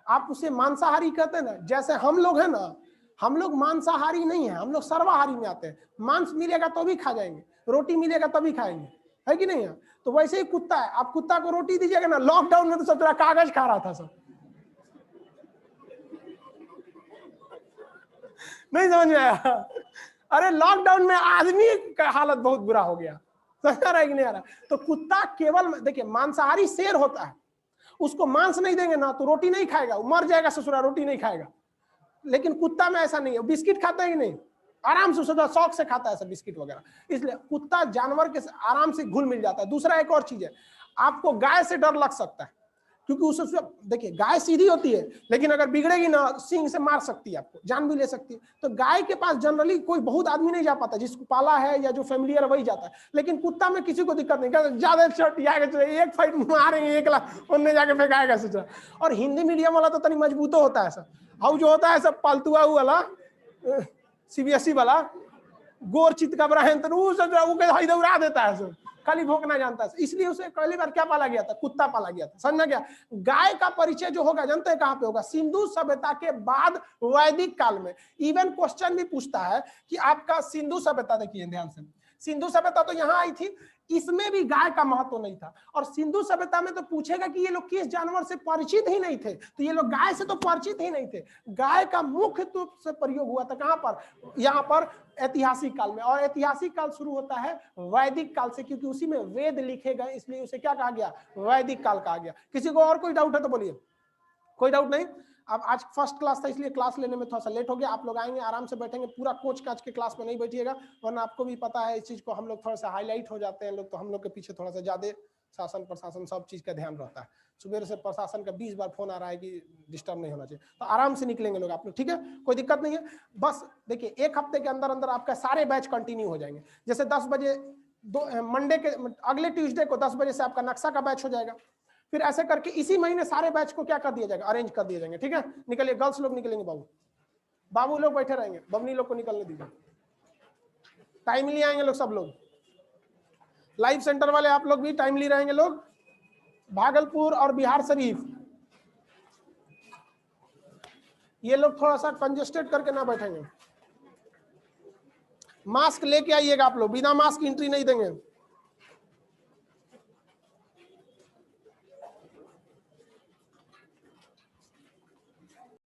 आप उसे मांसाहारी कहते हैं ना, जैसे हम लोग हैं ना, हम लोग मांसाहारी नहीं है, हम लोग सर्वाहारी में आते हैं। मांस मिलेगा तो भी खा जाएंगे, रोटी मिलेगा तभी खाएंगे, है कि नहीं है? तो वैसे ही कुत्ता है। आप कुत्ता को रोटी दीजिएगा ना, लॉकडाउन में तो सब कागज खा रहा था सब, नहीं समझ में आया? अरे लॉकडाउन में आदमी का हालत बहुत बुरा हो गया। समझ आ रहा है कि नहीं आ रहा? तो कुत्ता केवल देखिए मांसाहारी शेर होता है, उसको मांस नहीं देंगे ना तो रोटी नहीं खाएगा, वो मर जाएगा ससुरा, रोटी नहीं खाएगा। लेकिन कुत्ता में ऐसा नहीं है, बिस्किट खाता है कि नहीं, आराम से सोचा शौक से खाता है सब बिस्किट वगैरह। इसलिए कुत्ता जानवर के आराम से घुल मिल जाता है। दूसरा एक और चीज है, आपको गाय से डर लग सकता है, क्योंकि उससे देखिए गाय सीधी होती है, लेकिन अगर बिगड़ेगी ना सींग से मार सकती है, आपको जान भी ले सकती है। तो गाय के पास जनरली कोई बहुत आदमी नहीं जा पाता, जिसको पाला है या जो फैमिलियर वही जाता है। लेकिन कुत्ता में किसी को दिक्कत नहीं, ज्यादा एक फाइट मारेंगे, एक लाख उनने जाके फेंकाएगा सोचा। और हिंदी मीडियम वाला तो तनी मजबूतो होता है सब, और जो होता है सब पालतुआ वाला CBSE वाला गोर चित का ब्राहन तो उड़ा देता है सब, खाली भोंकना जानता है। इसलिए उसे पहली बार क्या पाला गया था? कुत्ता पाला गया था। समझना क्या? गाय का परिचय जो होगा जानते हैं कहां पे होगा? सिंधु सभ्यता के बाद वैदिक काल में। इवन क्वेश्चन भी पूछता है कि आपका सिंधु सभ्यता, देखिए ध्यान से, सिंधु सभ्यता तो यहाँ आई थी, इसमें भी गाय का महत्व नहीं था। और सिंधु सभ्यता में तो पूछेगा कि ये लोग किस जानवर से परिचित ही नहीं थे, तो ये लोग गाय से तो परिचित ही नहीं थे। गाय का मुख्य रूप से प्रयोग हुआ था कहां पर? यहाँ पर ऐतिहासिक काल में। और ऐतिहासिक काल शुरू होता है वैदिक काल से, क्योंकि उसी में वेद लिखे गए, इसलिए उसे क्या कहा गया? वैदिक काल कहा गया। किसी को और कोई डाउट है तो बोलिए। कोई डाउट नहीं? अब आज फर्स्ट क्लास था इसलिए क्लास लेने में थोड़ा सा लेट हो गया। आप लोग आएंगे आराम से बैठेंगे, पूरा कोच काच के क्लास में नहीं बैठिएगा, वरना आपको भी पता है इस चीज को, हम लोग थोड़ा सा हाईलाइट हो जाते हैं लोग, तो हम लोग के पीछे थोड़ा सा ज्यादा शासन प्रशासन सब चीज का ध्यान रहता है। सुबह से प्रशासन का 20 बार फोन आ रहा है कि डिस्टर्ब नहीं होना चाहिए, तो आराम से निकलेंगे लोग आप लोग, ठीक है? कोई दिक्कत नहीं है। बस देखिए एक हफ्ते के अंदर अंदर आपका सारे बैच कंटिन्यू हो जाएंगे। जैसे 10 बजे मंडे के अगले ट्यूसडे को 10 बजे से आपका नक्शा का बैच हो जाएगा। फिर ऐसे करके इसी महीने सारे बैच को क्या कर दिया जाएगा? अरेंज कर दिया जाएंगे, ठीक है? निकलिए, गर्ल्स लोग निकलेंगे, बाबू लोग बैठे रहेंगे, बबनी लोग को निकलने दीजिए, टाइमली आएंगे लोग, सब लोग। लाइव सेंटर वाले आप लोग भी टाइमली रहेंगे लोग, भागलपुर और बिहार शरीफ, ये लोग थोड़ा सा कंजेस्टेड करके ना बैठेंगे। मास्क लेके आइएगा आप लोग, बिना मास्क एंट्री नहीं देंगे।